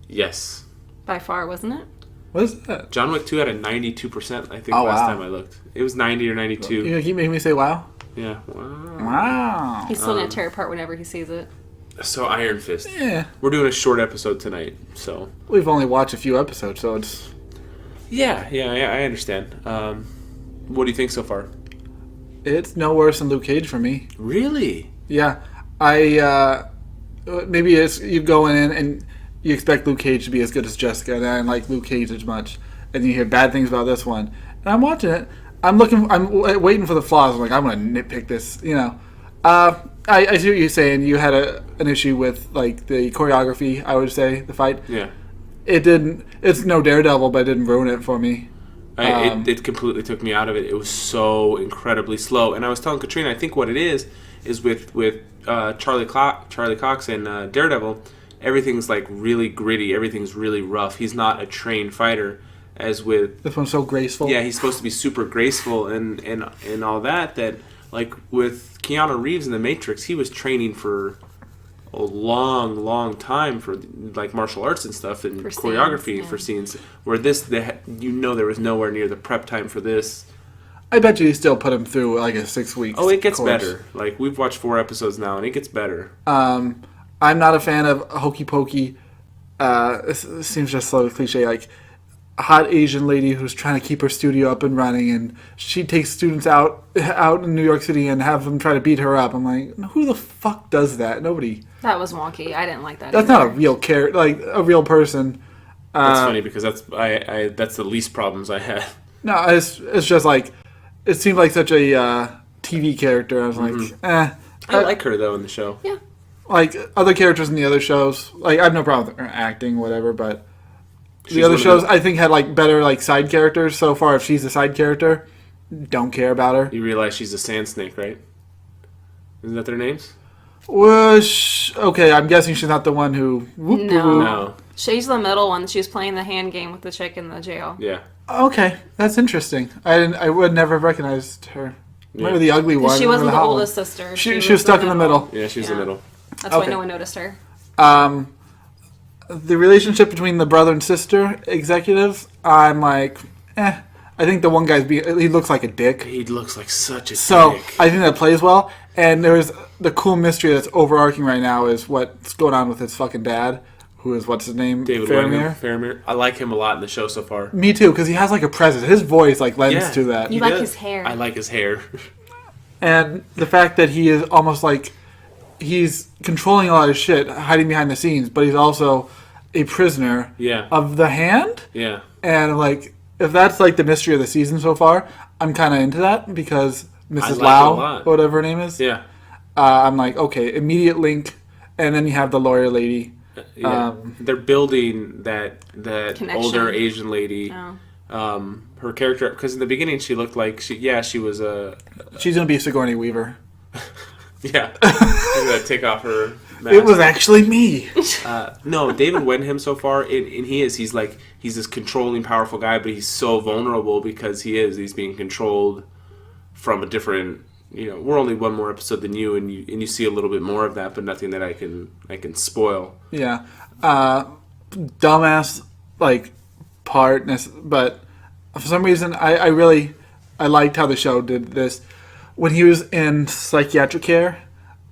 yes. by far, wasn't it? What is that? John Wick 2 had a 92%. I think Oh, last wow. time I looked, it was 90 or 92. You're gonna keep making me say wow? Yeah. Wow. Wow. He's still gonna tear apart whenever he sees it. So Iron Fist. Yeah. We're doing a short episode tonight, so We've only watched a few episodes, so it's... yeah, I understand. What do you think so far? It's no worse than Luke Cage for me. Really? Yeah. Maybe it's you going in and you expect Luke Cage to be as good as Jessica, and I didn't like Luke Cage as much. And you hear bad things about this one. And I'm watching it. I'm waiting for the flaws. I'm like, I'm going to nitpick this, you know. I see what you're saying. You had an issue with, like, the choreography, I would say, the fight. Yeah. It's no Daredevil, but it didn't ruin it for me. It completely took me out of it. It was so incredibly slow. And I was telling Katrina, I think what it is with Charlie Cox and Daredevil, everything's like really gritty. Everything's really rough. He's not a trained fighter, as with This one's so graceful. yeah, he's supposed to be super graceful and all that. That like with Keanu Reeves in The Matrix, he was training for a long time for like martial arts and stuff and For choreography scenes, yeah. for scenes. Where this, there was nowhere near the prep time for this. I bet you still put him through, like, a 6 weeks. Oh, it gets course. better. Like we've watched 4 episodes now, and it gets better. I'm not a fan of hokey pokey. It seems just so cliche. Like a hot Asian lady who's trying to keep her studio up and running, and she takes students out in New York City and have them try to beat her up. I'm like, who the fuck does that? Nobody. That was wonky. I didn't like that. That's not a real like a real person. That's funny because that's that's the least problems I had. No, it's just like it seemed like such a TV character. I was like, I like her though in the show. Yeah. Like other characters in the other shows, like I have no problem with her acting, whatever. But She's the other one of shows, I think, had like better like side characters. So far, if she's a side character, don't care about her. You realize she's a sand snake, right? Isn't that their names? Okay, I'm guessing she's not the one who. No. No. She's the middle one. She was playing the hand game with the chick in the jail. Yeah. Okay, that's interesting. I would never have recognized her. Remember the ugly one? She Remember wasn't the hot one? oldest sister. She was stuck in the middle. Yeah, she's the middle. That's why Okay. no one noticed her. The relationship between the brother and sister executives, I'm like, I think the one guy's he looks like a dick. He looks like such a So dick. I think that plays well. And there's the cool mystery that's overarching right now is what's going on with his fucking dad, who is what's his name, David Faramir. Faramir. I like him a lot in the show so far. Me too, because he has like a presence. His voice like lends Yeah. to that. You He like does. his hair. I like his hair. And the fact that he is almost like he's controlling a lot of shit, hiding behind the scenes, but he's also a prisoner Yeah. of the hand. Yeah. And like, if that's like the mystery of the season so far, I'm kind of into that because Mrs. like it a Lau, lot. whatever her name is, Yeah. I'm like, okay, immediate link. And then you have the lawyer lady. Yeah. They're building that Connection. older Asian lady. Oh. Her character, because in the beginning she looked like she was a She's gonna be Sigourney Weaver. yeah. She's gonna take off her mask. It was actually me. No, David Wenham so far, and he's this controlling, powerful guy, but he's so vulnerable because he's being controlled from a different. We're only one more episode than you, and you see a little bit more of that, but nothing that I can spoil. Yeah, dumbass like part, but for some reason I liked how the show did this. When he was in psychiatric care,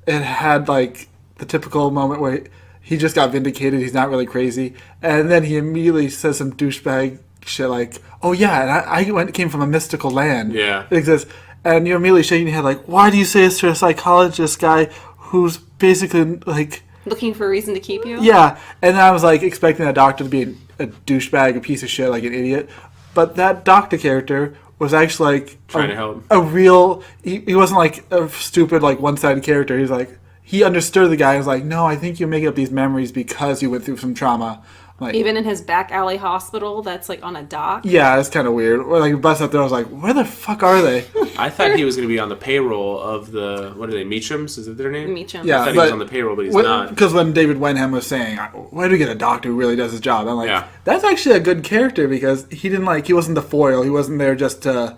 it had like the typical moment where he just got vindicated. He's not really crazy, and then he immediately says some douchebag shit like, "Oh yeah, and I came from a mystical land. Yeah. It exists." and you're immediately shaking your head like, why do you say this to a psychologist guy who's basically like... Looking for a reason to keep you? Yeah, and I was like expecting that doctor to be a douchebag, a piece of shit, like an idiot. But that doctor character was actually like... Trying to help. A real... He wasn't like a stupid, like one-sided character. He was like... He understood the guy. He was like, no, I think you're making up these memories because you went through some trauma. Like, Even in his back alley hospital that's like on a dock? yeah, it's kind of weird. Or like bus up there, I was like, where the fuck are they? I thought he was going to be on the payroll of the... What are they? Meachums? Is that their name? Meachum. Yeah. I thought he was on the payroll, but he's not. Because when David Wenham was saying, where do we get a doctor who really does his job? I'm like, Yeah. that's actually a good character because he didn't like... He wasn't the foil. He wasn't there just to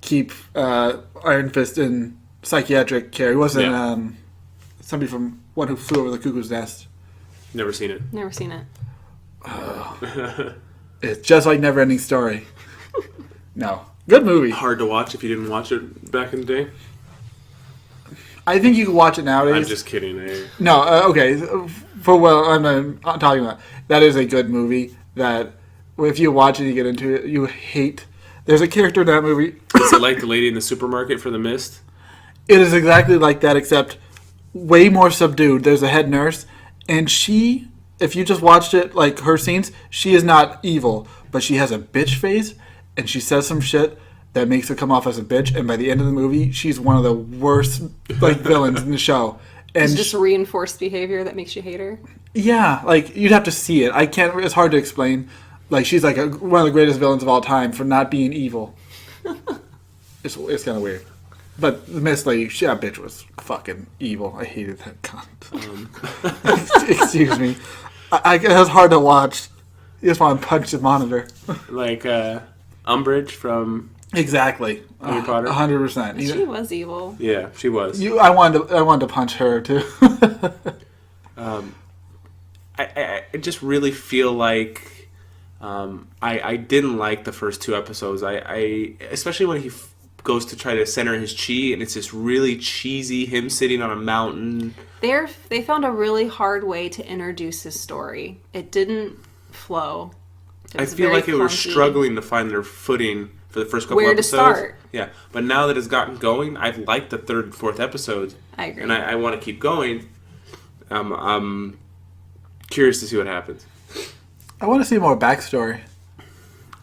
keep Iron Fist in psychiatric care. He wasn't somebody from One Who Flew Over the Cuckoo's Nest. Never seen it. Never seen it. It's just like Neverending Story. No. Good movie. Hard to watch if you didn't watch it back in the day. I think you can watch it nowadays. I'm just kidding. No, okay. For what I'm talking about, that is a good movie that if you watch it, you get into it, you hate. There's a character in that movie. Is it like the lady in the supermarket for The Mist? It is exactly like that, except way more subdued. There's a head nurse, and she, if you just watched it, like her scenes, she is not evil, but she has a bitch face, and she says some shit that makes her come off as a bitch, and by the end of the movie, she's one of the worst like villains in the show. And It's just reinforced behavior that makes you hate her. yeah, like you'd have to see it. I can't. It's hard to explain. Like she's like one of the greatest villains of all time for not being evil. It's kind of weird. But the Miss Lady, that bitch was fucking evil. I hated that cunt. Excuse me. It was hard to watch. You just want to punch the monitor. Like Umbridge from... Exactly. Harry Potter? 100%. She was evil. Yeah, she was. I wanted to punch her too. I just really feel like I didn't like the first two episodes. I especially when he goes to try to center his chi, and it's just really cheesy. Him sitting on a mountain. They found a really hard way to introduce his story. It didn't flow. I feel like they were struggling to find their footing for the first couple Where to episodes. start. Yeah, but now that it's gotten going, I've liked the third and fourth episodes. I agree. And I want to keep going. I'm curious to see what happens. I want to see more backstory.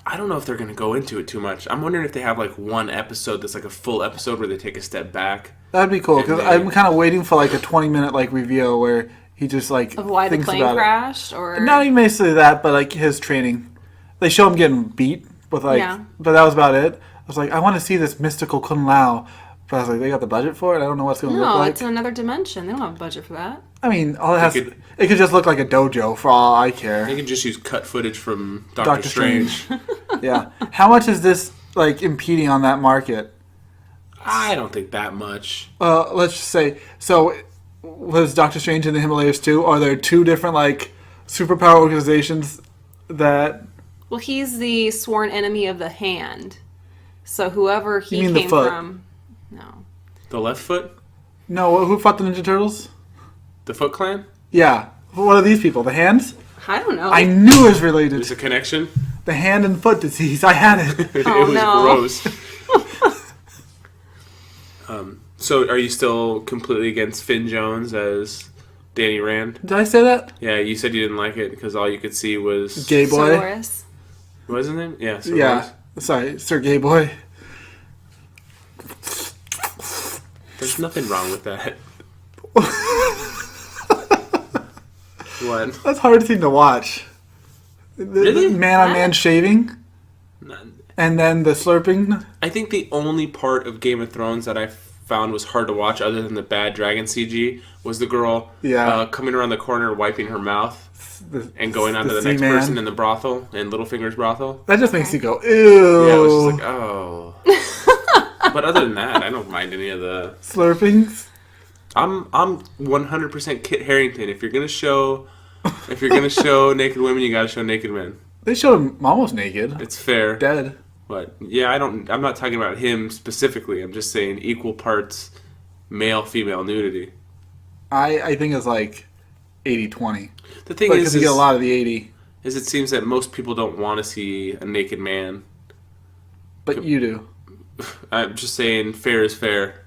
I don't know if they're going to go into it too much. I'm wondering if they have like one episode that's like a full episode where they take a step back. That'd be cool because I'm kind of waiting for like a 20-minute like reveal where he just like Of why the thinks plane about crashed, it. or Not even basically that, but like his training. They show him getting beat with like, but that was about it. I was like, I want to see this mystical Kun Lao, but I was like, they got the budget for it. I don't know what's going to look no, like. it's in another dimension. They don't have a budget for that. I mean, all it has it could just look like a dojo for all I care. They can just use cut footage from Doctor Strange. Yeah. How much is this like impeding on that market? I don't think that much. Let's just say, so was Doctor Strange in the Himalayas too? Are there two different like superpower organizations that? Well, he's the sworn enemy of the Hand. So whoever he You mean the came foot? from, no. The Left Foot? No, who fought the Ninja Turtles? The Foot Clan? Yeah. What are these people? The Hands? I don't know. I knew it was related. There's a connection? The hand and foot disease. I had it. It Oh, was no. gross. So are you still completely against Finn Jones as Danny Rand? Did I say that? Yeah, you said you didn't like it because all you could see was... Gay boy. Dolores. Wasn't it? Yeah. So Yeah. Sorry, Sir Gay Boy. There's nothing wrong with that. What? That's a hard thing to watch. Really? The man on man shaving, and then the slurping. I think the only part of Game of Thrones that I found was hard to watch, other than the bad dragon CG, was the girl coming around the corner, wiping her mouth, and going on to the next Sea-Man. person in the brothel, in Littlefinger's brothel. That just makes you go, ew. Yeah, it was just like, oh. But other than that, I don't mind any of the... Slurpings? I'm 100% Kit Harington. If you're gonna show naked women, you gotta show naked men. They showed him almost naked. It's fair. Dead. But yeah, I'm not talking about him specifically. I'm just saying equal parts male female nudity. I think it's like 80-20. The thing Because you get a lot of the 80. is it seems that most people don't want to see a naked man. But you do. I'm just saying, fair is fair.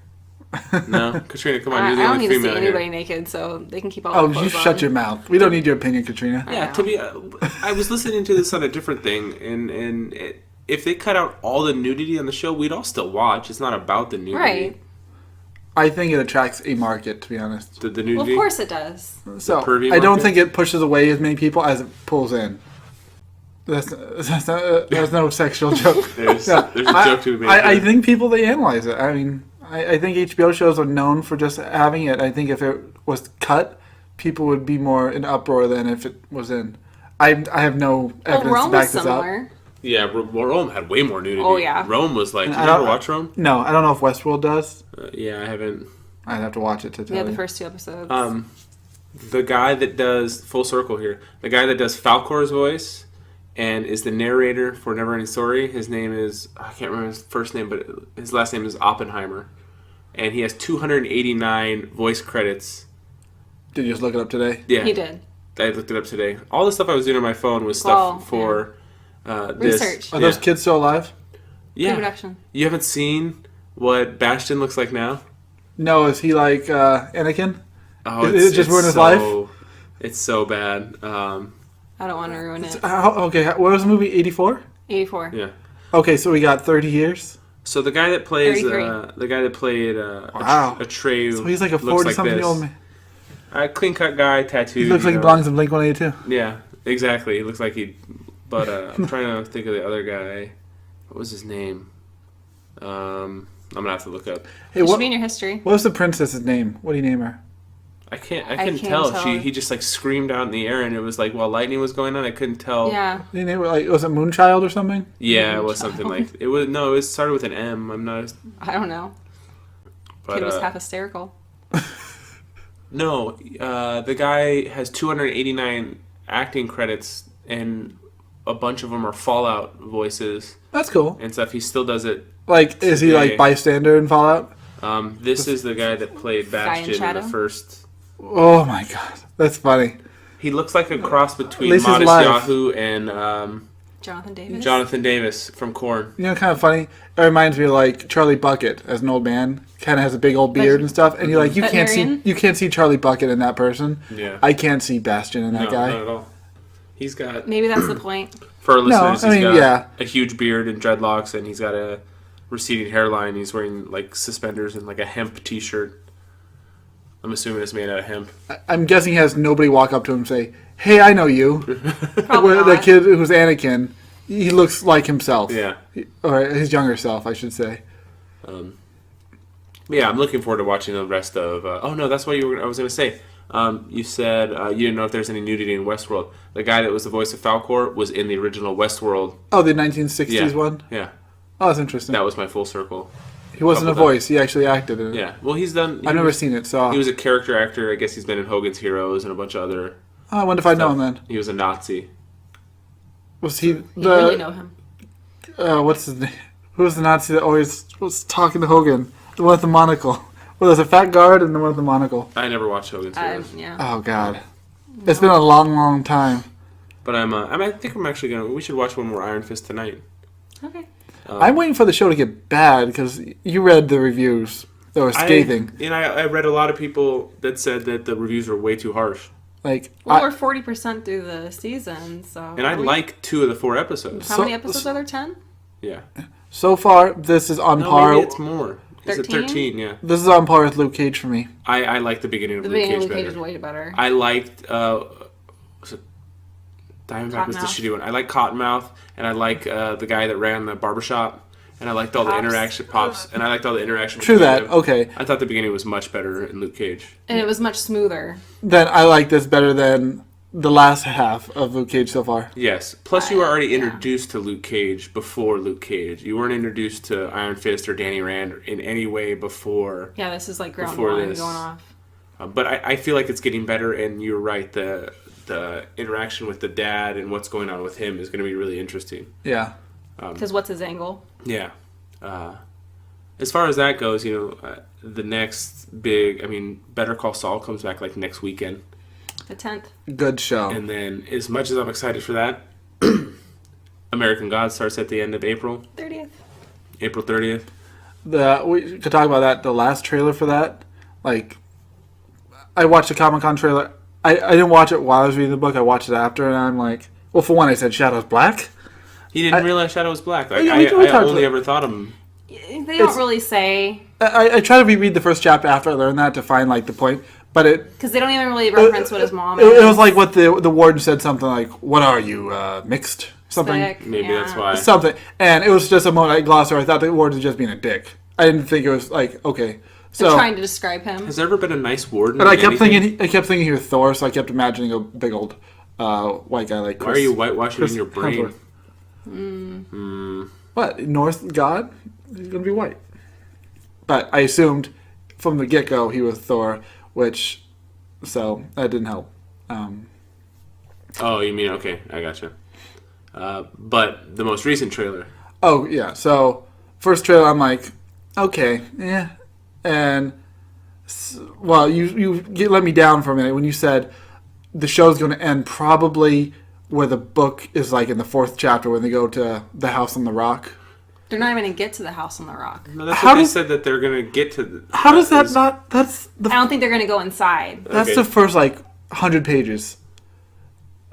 No, Katrina, come on, you're the I don't only need to see female anybody here. naked, so they can keep all Oh, their you clothes shut on. your mouth. We don't need your opinion, Katrina. Yeah, know. to be, I was listening to this on a different thing, and if they cut out all the nudity on the show, we'd all still watch. It's not about the nudity. Right. I think it attracts a market, to be honest. The Well, nudity. of course it does. So pervy I don't market? think it pushes away as many people as it pulls in. That's no sexual joke. There's Yeah. a joke to be made. I there. think people, they analyze it. I mean, I think HBO shows are known for just having it. I think if it was cut, people would be more in uproar than if it was in. I have no Well, evidence Rome to back was this up. similar. Yeah, Rome had way more nudity. Oh, yeah. Rome was like. Did you I don't- ever watch Rome? No, I don't know if Westworld does. Yeah, I haven't. I'd have to watch it to tell Yeah, the you. first 2 episodes. The guy that does full circle here, the guy that does Falcor's voice and is the narrator for Neverending Story. His name is, I can't remember his first name, but his last name is Oppenheimer, and he has 289 voice credits. Did you just look it up today? Yeah, He did. I looked it up today. All the stuff I was doing on my phone was Well, stuff for this. Research. Are those kids still alive? Yeah, Production. you haven't seen what Bastion looks like now? No, is he like Anakin? Oh, Is it just ruin his life? It's so bad. I don't want to ruin it. Okay, what was the movie? 84? 84. Yeah. Okay, so we got 30 years. So the guy that plays 33. the guy that played Wow. Atreyu. So he's like a looks 40-something this. old man. Clean cut guy, tattooed. He looks like he belongs in Blink-182. Yeah, exactly. He looks like he. But I'm trying to think of the other guy. What was his name? I'm gonna have to look up. Hey, It what should be in your history. was the princess's name? What do you name her? I couldn't can't tell. tell. He just like screamed out in the air, and it was like while lightning was going on, I couldn't tell. Yeah. What do you name her? Like, was it Moonchild or something? Yeah, it was something like it was. No, it started with an M. I'm not. I don't know. But Kid was half hysterical. no, the guy has 289 acting credits, and a bunch of them are Fallout voices That's cool. and stuff. He still does it. Like, is he like Today. bystander in Fallout? This is the guy that played Guy in Bastion in Shadow? the first. Oh my god, that's funny. He looks like a cross between At least he's Modest alive. Yahoo and Jonathan Davis. Jonathan Davis from Korn. You know, kind of funny. It reminds me of like Charlie Bucket as an old man. Kind of has a big old beard and stuff, and you're like, you Veterinarian? can't see Charlie Bucket in that person. Yeah. I can't see Bastion in that No, guy. not at all. He's got, Maybe that's the point. for our listeners, I he's mean, got yeah. a huge beard and dreadlocks, and he's got a receding hairline. He's wearing like suspenders and like a hemp t-shirt. I'm assuming it's made out of hemp. I'm guessing he has nobody walk up to him and say, "Hey, I know you." Probably Well, the not. kid who's Anakin, he looks like himself. Yeah. Or his younger self, I should say. Yeah, I'm looking forward to watching the rest of. Oh no, that's what I was going to say. You said you didn't know if there's any nudity in Westworld. The guy that was the voice of Falcor was in the original Westworld. Oh, the 1960s Yeah, one? yeah, Oh, that's interesting. that was my full circle. He wasn't a couple voice, he actually acted in it. Yeah, well, he's done. I've never seen it, so He was a character actor. I guess he's been in Hogan's Heroes and a bunch of other. I wonder if I know him then. He was a Nazi. Was he You really the know him. what's his name? Who was the Nazi that always was talking to Hogan? The one with the monocle. Well, there's a fat guard and the one with the monocle. I never watched Hogan's Heroes, Yeah. Oh God, it's been a long, long time. but I think I'm actually gonna. We should watch one more Iron Fist tonight. Okay. I'm waiting for the show to get bad because you read the reviews that were scathing. I read a lot of people that said that the reviews were way too harsh, Like, Well, we're 40% through the season, so. and I like 2 of the 4 episodes. How many episodes are there? 10? Yeah, so far, this is on no, par. maybe it's more. Is it 13? 13? Yeah, This is on par with Luke Cage for me. I like the beginning of The Luke beginning Cage of Luke Cage better. is way better. I liked was it Diamondback was the Cottonmouth. shitty one. I like Cottonmouth, and I like the guy that ran the barbershop, and I liked all the Pops. interaction pops, and I liked all the interaction. True between that. them. Okay, I thought the beginning was much better in Luke Cage. And it was much smoother. then I like this better than the last half of Luke Cage so far. Yes. Plus, you were already Yeah. introduced to Luke Cage before Luke Cage. You weren't introduced to Iron Fist or Danny Rand in any way before. Yeah, this is like ground Before one this. going off. But I feel like it's getting better, and you're right. The interaction with the dad and what's going on with him is going to be really interesting. Yeah. Because what's his angle? Yeah. As far as that goes, the next big, Better Call Saul comes back like next weekend. The 10th. Good show. And then, as much as I'm excited for that, American God starts at the end of April, 30th. April 30th. we could talk about that. The last trailer for that, like, I watched the Comic-Con trailer. I didn't watch it while I was reading the book. I watched it after, and I'm like, well, for one, I said Shadow's black. He didn't realize Shadow was black. Like, Yeah, I we talked only about- ever thought him. They don't really say, I try to reread the first chapter after I learned that to find like the point, but because they don't even really reference what his mom it is. was like what the warden said, something like, "What are you, mixed?" Something. Thick, Maybe yeah. that's why. Something, and it was just a moment I glossed over. I thought the warden was just being a dick. I didn't think it was like okay. They're So, trying to describe him. Has there ever been a nice warden? and I in kept anything? thinking he was Thor, so I kept imagining a big old white guy like Chris. Why are you whitewashing Chris in your brain? Hemsworth. What, Norse god? He's gonna be white. But I assumed from the get go he was Thor, so that didn't help. Oh, you mean okay? I gotcha. But the most recent trailer. Oh yeah, so first trailer I'm like, okay, yeah, and well, you let me down for a minute when you said the show's going to end probably where the book is like in the 4th chapter when they go to the house on the rock. They're not even going to get to the house on the rock. No, that's How what they does- said that they're gonna get to. How does that not? That's I don't think they're going to go inside. Okay. the first like 100 pages,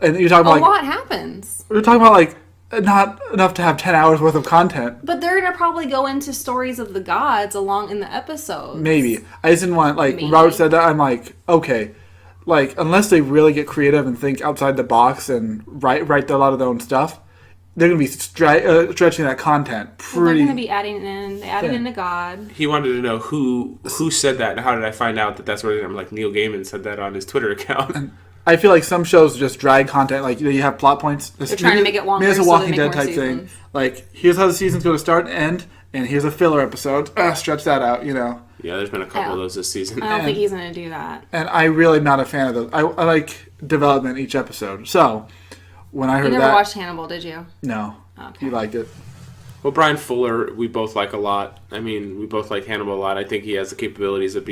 and you're talking A about like lot happens. we're talking about like not enough to have 10 hours worth of content. But they're going to probably go into stories of the gods along in the episodes. Maybe I just didn't want like when Maybe. Robert said that I'm like okay, like unless they really get creative and think outside the box and write a lot of their own stuff, they're gonna be stretching that content Well, they're pretty. going to be adding in. They added Yeah. in a god. He wanted to know who said that and how did I find out that that's what it is. I'm like, Neil Gaiman said that on his Twitter account. I feel like some shows just drag content, like you have plot points. They're trying to make it longer Maybe it's a so they Walking make Dead more type seasons. thing. Like here's how the season's going to start and end, and here's a filler episode. Stretch that out, you know. Yeah, there's been a couple of those this season. I don't think he's going to do that. And I'm really not a fan of those. I like development each episode. So when I You heard never that, watched Hannibal, did you? no, Okay. you liked it. Well, Brian Fuller, we both like a lot. I mean, we both like Hannibal a lot. I think he has the capabilities of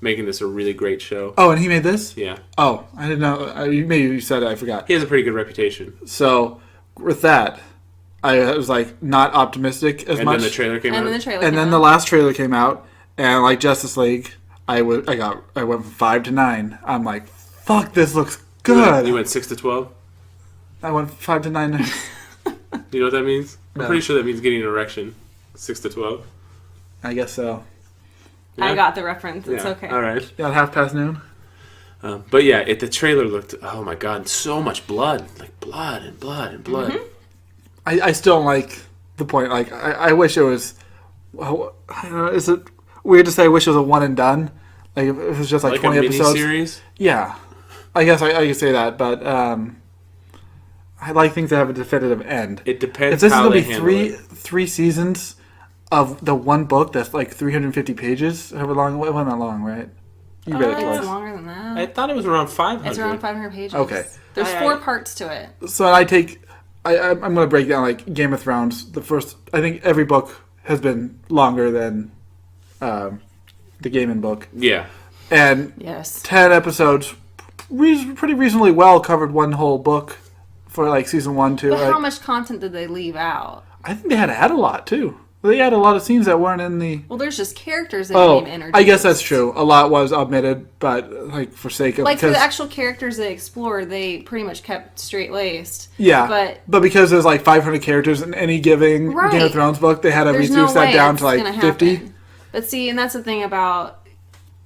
making this a really great show. Oh, and he made this. Yeah, Oh, I didn't know. Maybe you said it. I forgot. he has a pretty good reputation. So with that, I was like not optimistic as And much. then the trailer came And out. then the trailer And came then out. the last trailer came out, and like Justice League, I went from 5 to 9. I'm like, fuck, this looks good. You went 6 to 12. I went 5 to 9. You know what that means? I'm No. pretty sure that means getting an erection. 6 to 12. I guess so. I Yeah? got the reference. It's Yeah. okay. All right. Yeah, at 12:30. But yeah, the trailer looked. Oh my god, so much blood, like blood and blood and blood. Mm-hmm. I still don't like the point. Like I wish it was. Well, I don't know, is it weird to say I wish it was a one and done? Like if it was just like Like 20 a mini episodes. series. Yeah, I guess I could say that, but I like things that have a definitive end. It depends If this is how gonna they be handle three seasons of the one book that's like 350 pages, however long, it wasn't that long, right? You read it It's twice. longer than that. I thought it was around 500. It's around 500 pages. Okay. There's I- 4 parts to it. So I'm going to break down like Game of Thrones. The first, I think every book has been longer than the Gaiman book, Yeah. and Yes. 10 episodes, pretty reasonably well covered one whole book for like season 1, 2. But Like, how much content did they leave out? I think they had to add a lot too. They had a lot of scenes that weren't in the. Well, there's just characters that Oh, didn't even introduce. I guess that's true. A lot was omitted, but like for sake of Like for because the actual characters they explored, they pretty much kept straight laced. yeah, but because there's like 500 characters in any given Game Right. of Thrones book, they had to there's reduce no that way down it's to like gonna 50. happen. But see, and that's the thing about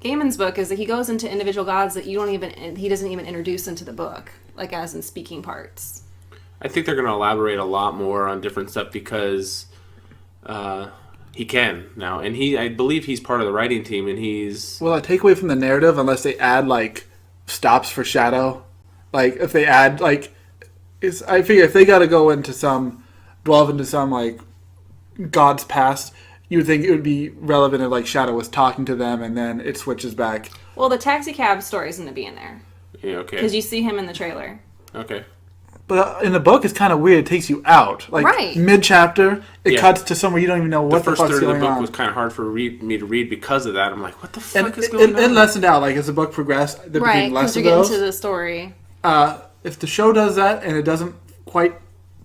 Gaiman's book is that he goes into individual gods that he doesn't even introduce into the book, like as in speaking parts. I think they're going to elaborate a lot more on different stuff because he can now, and I believe he's part of the writing team, and he's. Will that take away from the narrative unless they add like stops for Shadow? Like if they add like, I figure if they got to delve into some like God's past, you would think it would be relevant if like Shadow was talking to them and then it switches back. Well, the taxi cab story is going to be in there Yeah, okay. because you see him in the trailer. Okay. But in the book, it's kind of weird. It takes you out. Like Right. mid-chapter, it Yeah. cuts to somewhere you don't even know The what the first fuck's third of going the book on. was kind of hard for me to read because of that. I'm like, what the And fuck is going on? it lessened out. Like as the book progressed, there Right, became less because of you're getting those. to the story. If the show does that and it doesn't quite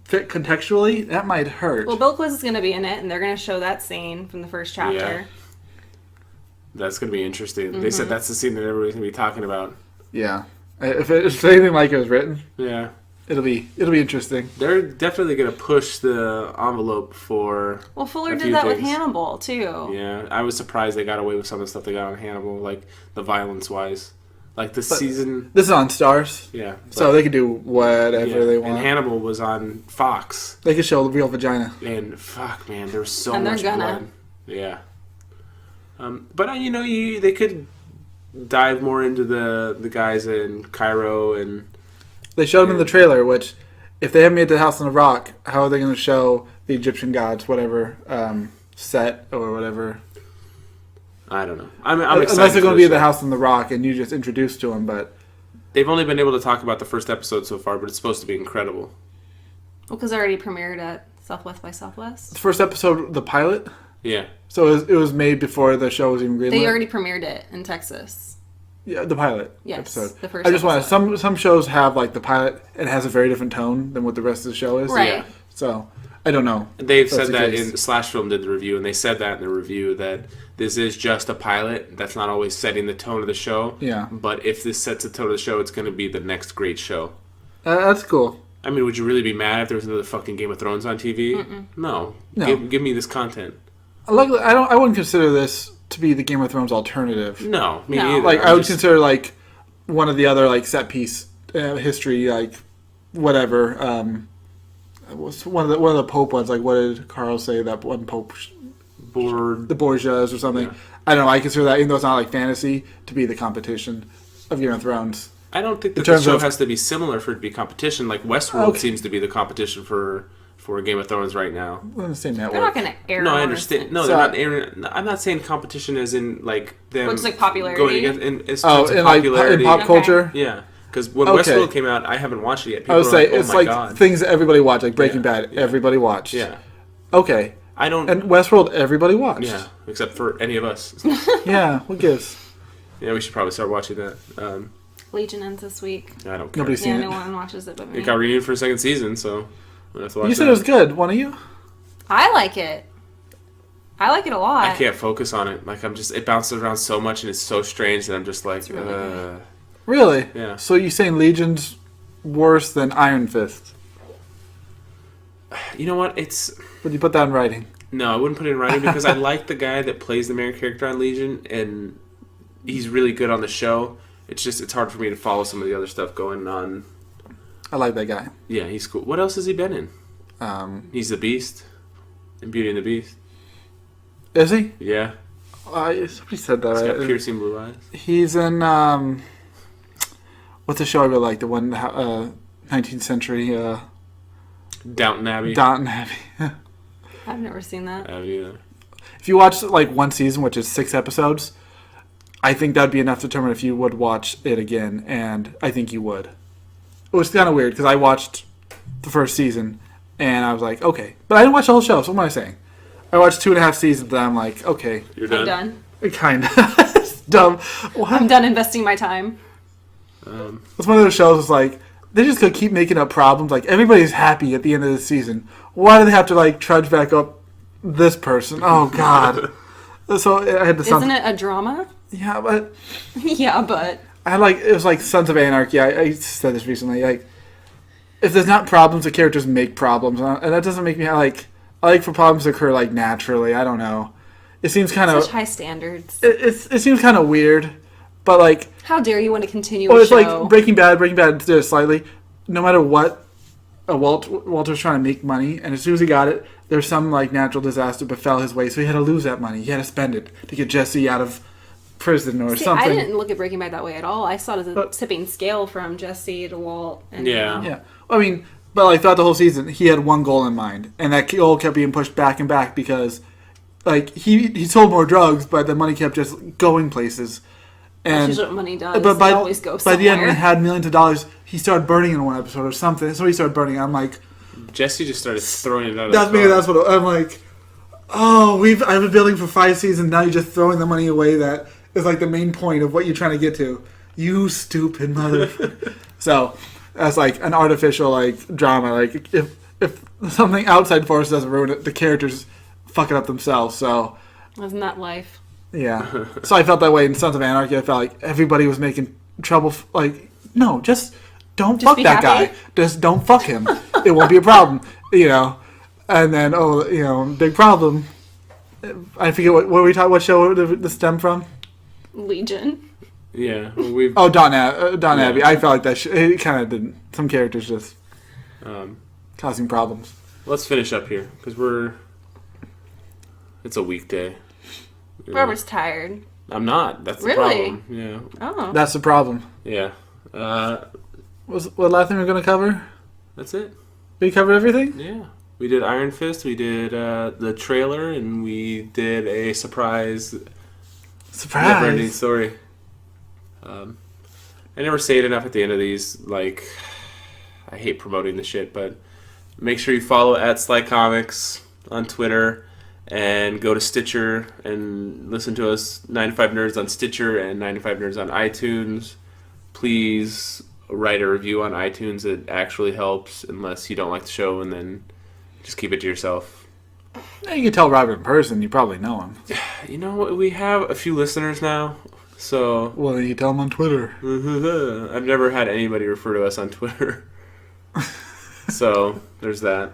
fit contextually, that might hurt. Well, Bill Quiz is going to be in it, and they're going to show that scene from the first chapter. Yeah. That's going to be interesting. They said that's the scene that everybody's going to be talking about. Yeah. If it's anything like it was written, Yeah. it'll be interesting. They're definitely going to push the envelope for. Well, Fuller a did few that with things. Hannibal, too. Yeah, I was surprised they got away with some of the stuff they got on Hannibal, like the violence-wise. Like the season. This is on Stars, Yeah. so they can do whatever they want. And Hannibal was on Fox. They could show the real vagina. And fuck, man, there was so And they're much gonna. blood. Yeah. But, they could dive more into the guys in Cairo and... They showed them in the trailer, which, if they haven't made the House on the Rock, how are they going to show the Egyptian gods, whatever, set or whatever? I don't know. I'm excited. Unless they're going to be for the show. House on the Rock and you just introduced to them, but... They've only been able to talk about the first episode so far, but it's supposed to be incredible. Well, because it already premiered at Southwest by Southwest. The first episode, the pilot, Yeah. so it was made before the show was even greenlit. They already premiered it in Texas. Yeah, the pilot Yes, episode. the first I just want episode. some shows have like the pilot and it has a very different tone than what the rest of the show is. Right. Yeah. So I don't know. They've if that's said the that case. in Slash Film did the review, and they said that in the review that this is just a pilot. That's not always setting the tone of the show. Yeah. But if this sets the tone of the show, it's going to be the next great show. That's cool. I mean, would you really be mad if there was another fucking Game of Thrones on TV? No. No. Give me this content. Luckily, I wouldn't consider this to be the Game of Thrones alternative. No, me No. neither. Like I'm I would just- consider like one of the other like set piece history like whatever. Was one of the Pope ones, like what did Carl say that one Pope, bored. the Borgias or something? Yeah. I don't know. I consider that, even though it's not like fantasy, to be the competition of Game of Thrones. I don't think In that the terms show of- has to be similar for it to be competition. Like Westworld Okay. seems to be the competition for Game of Thrones right now. We're on the same network. They're not going to air No, on I a understand. sen- No, So- they're not airing. I'm not saying competition as in like them. What's, like, popularity? Going against, in terms Oh, of in like in popularity. pop Okay. culture. Yeah, because when Okay. Westworld came out, I haven't watched it yet. People I would are say like, "Oh it's my like god!" things that everybody watched, like Breaking Yeah, Bad. yeah. Everybody watched. Yeah, Okay. I don't. And Westworld, everybody watched. yeah, except for any of us. Yeah. What gives? Yeah, we should probably start watching that. Legion ends this week. I don't care. Nobody's Yeah, seen no it. one watches it but me. It got renewed for a second season, so we'll have to watch You said that. it was good. One of you? I like it. I like it a lot. I can't focus on it. Like it bounces around so much and it's so strange that I'm just like, really good. Really? Yeah. So you saying Legion's worse than Iron Fist? You know what? It's Would you put that in writing? no, I wouldn't put it in writing because I like the guy that plays the main character on Legion, and he's really good on the show. It's hard for me to follow some of the other stuff going on. I like that guy. Yeah, he's cool. What else has he been in? He's He's the Beast in Beauty and the Beast. is he? Yeah, Somebody said that. he's got right? piercing blue eyes. He's in what's the show I really like? The one 19th century Downton Abbey. Downton Abbey. I've never seen that. Yeah. If you watch like one season, which is 6 episodes, I think that'd be enough to determine if you would watch it again, and I think you would. It was kind of weird because I watched the first season and I was like, okay, but I didn't watch the whole show. So what am I saying? I watched 2.5 seasons, and I'm like, okay, You're I'm done. done. kind of it's dumb. What? I'm done investing my time. It's one of those shows. It's like they just gonna keep making up problems. Like everybody's happy at the end of the season. Why do they have to like trudge back up this person? Oh God. So I had to. Isn't it a drama? Yeah, but Yeah, but I had like it was like Sons of Anarchy. I said this recently. Like if there's not problems, the characters make problems, and that doesn't make me like. I like for problems to occur like naturally. I don't know. It seems kind of such high standards. it seems kind of weird, but like How dare you want to continue well, a it's show? like Breaking Bad. Breaking Bad did it slightly. No matter what, Walter's trying to make money, and as soon as he got it, there's some like natural disaster befell his way, so he had to lose that money. He had to spend it to get Jesse out of prison or See, something. I didn't look at Breaking Bad that way at all. I saw it as a tipping scale from Jesse to Walt. And, Yeah. Yeah, I mean, but like throughout the whole season, he had one goal in mind, and that goal kept being pushed back and back because, like, he sold more drugs, but the money kept just going places. That's And usually what money does. but It always goes by the end, when somewhere. he had millions of dollars, he started burning in one episode or something. So he started burning. I'm like, Jesse just started throwing it out of that's the maybe car. that's what I'm like. Oh, I've been building for 5 seasons. Now you're just throwing the money away. That is like the main point of what you're trying to get to. You stupid mother. So that's like an artificial like drama. Like if something outside force doesn't ruin it, the characters fuck it up themselves. So Isn't that life? yeah. So I felt that way in Sons of Anarchy. I felt like everybody was making trouble. Like, no, just don't fuck be that happy. guy. Just don't fuck him. It won't be a problem. And then big problem. I forget what were we talking. What show did this stem from? Legion. Yeah, we've. Oh, Don Abbey. I felt like that. It kind of did. Some characters just causing problems. Let's finish up here because it's a weekday. Robert's tired. I'm not. That's the Really? problem. Yeah. Oh. That's the problem. Yeah. What last thing we're gonna cover? That's it. We covered everything. Yeah. We did Iron Fist. We did the trailer, and we did a surprise. Neverending Surprise. Story. I never say it enough at the end of these. Like, I hate promoting the shit, but make sure you follow at Sly Comics on Twitter and go to Stitcher and listen to us 95 Nerds on Stitcher and 95 Nerds on iTunes. Please write a review on iTunes. It actually helps, unless you don't like the show, and then just keep it to yourself. You can tell Robert in person. You probably know him. You know, we have a few listeners now, so Well, you can tell him on Twitter. I've never had anybody refer to us on Twitter. So there's that.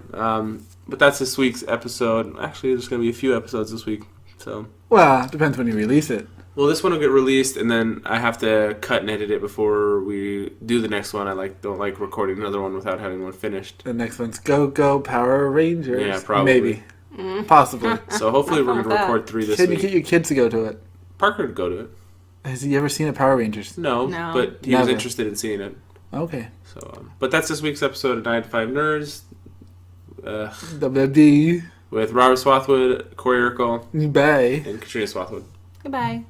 But that's this week's episode. Actually, there's going to be a few episodes this week. So, Well, depends when you release it. well, this one will get released, and then I have to cut and edit it before we do the next one. I don't like recording another one without having one finished. The next one's Go Power Rangers. Yeah, probably. Maybe. Possibly. So hopefully we're Not going to that. record 3 this Can you week. get your kids to go to it? Parker would go to it. Has he ever seen a Power Rangers? No, No. but he was Never. interested in seeing it. Okay. So, but that's this week's episode of 95 Nerds. WD. With Robert Swathwood, Corey Urkel, Bay. and Katrina Swathwood. Goodbye.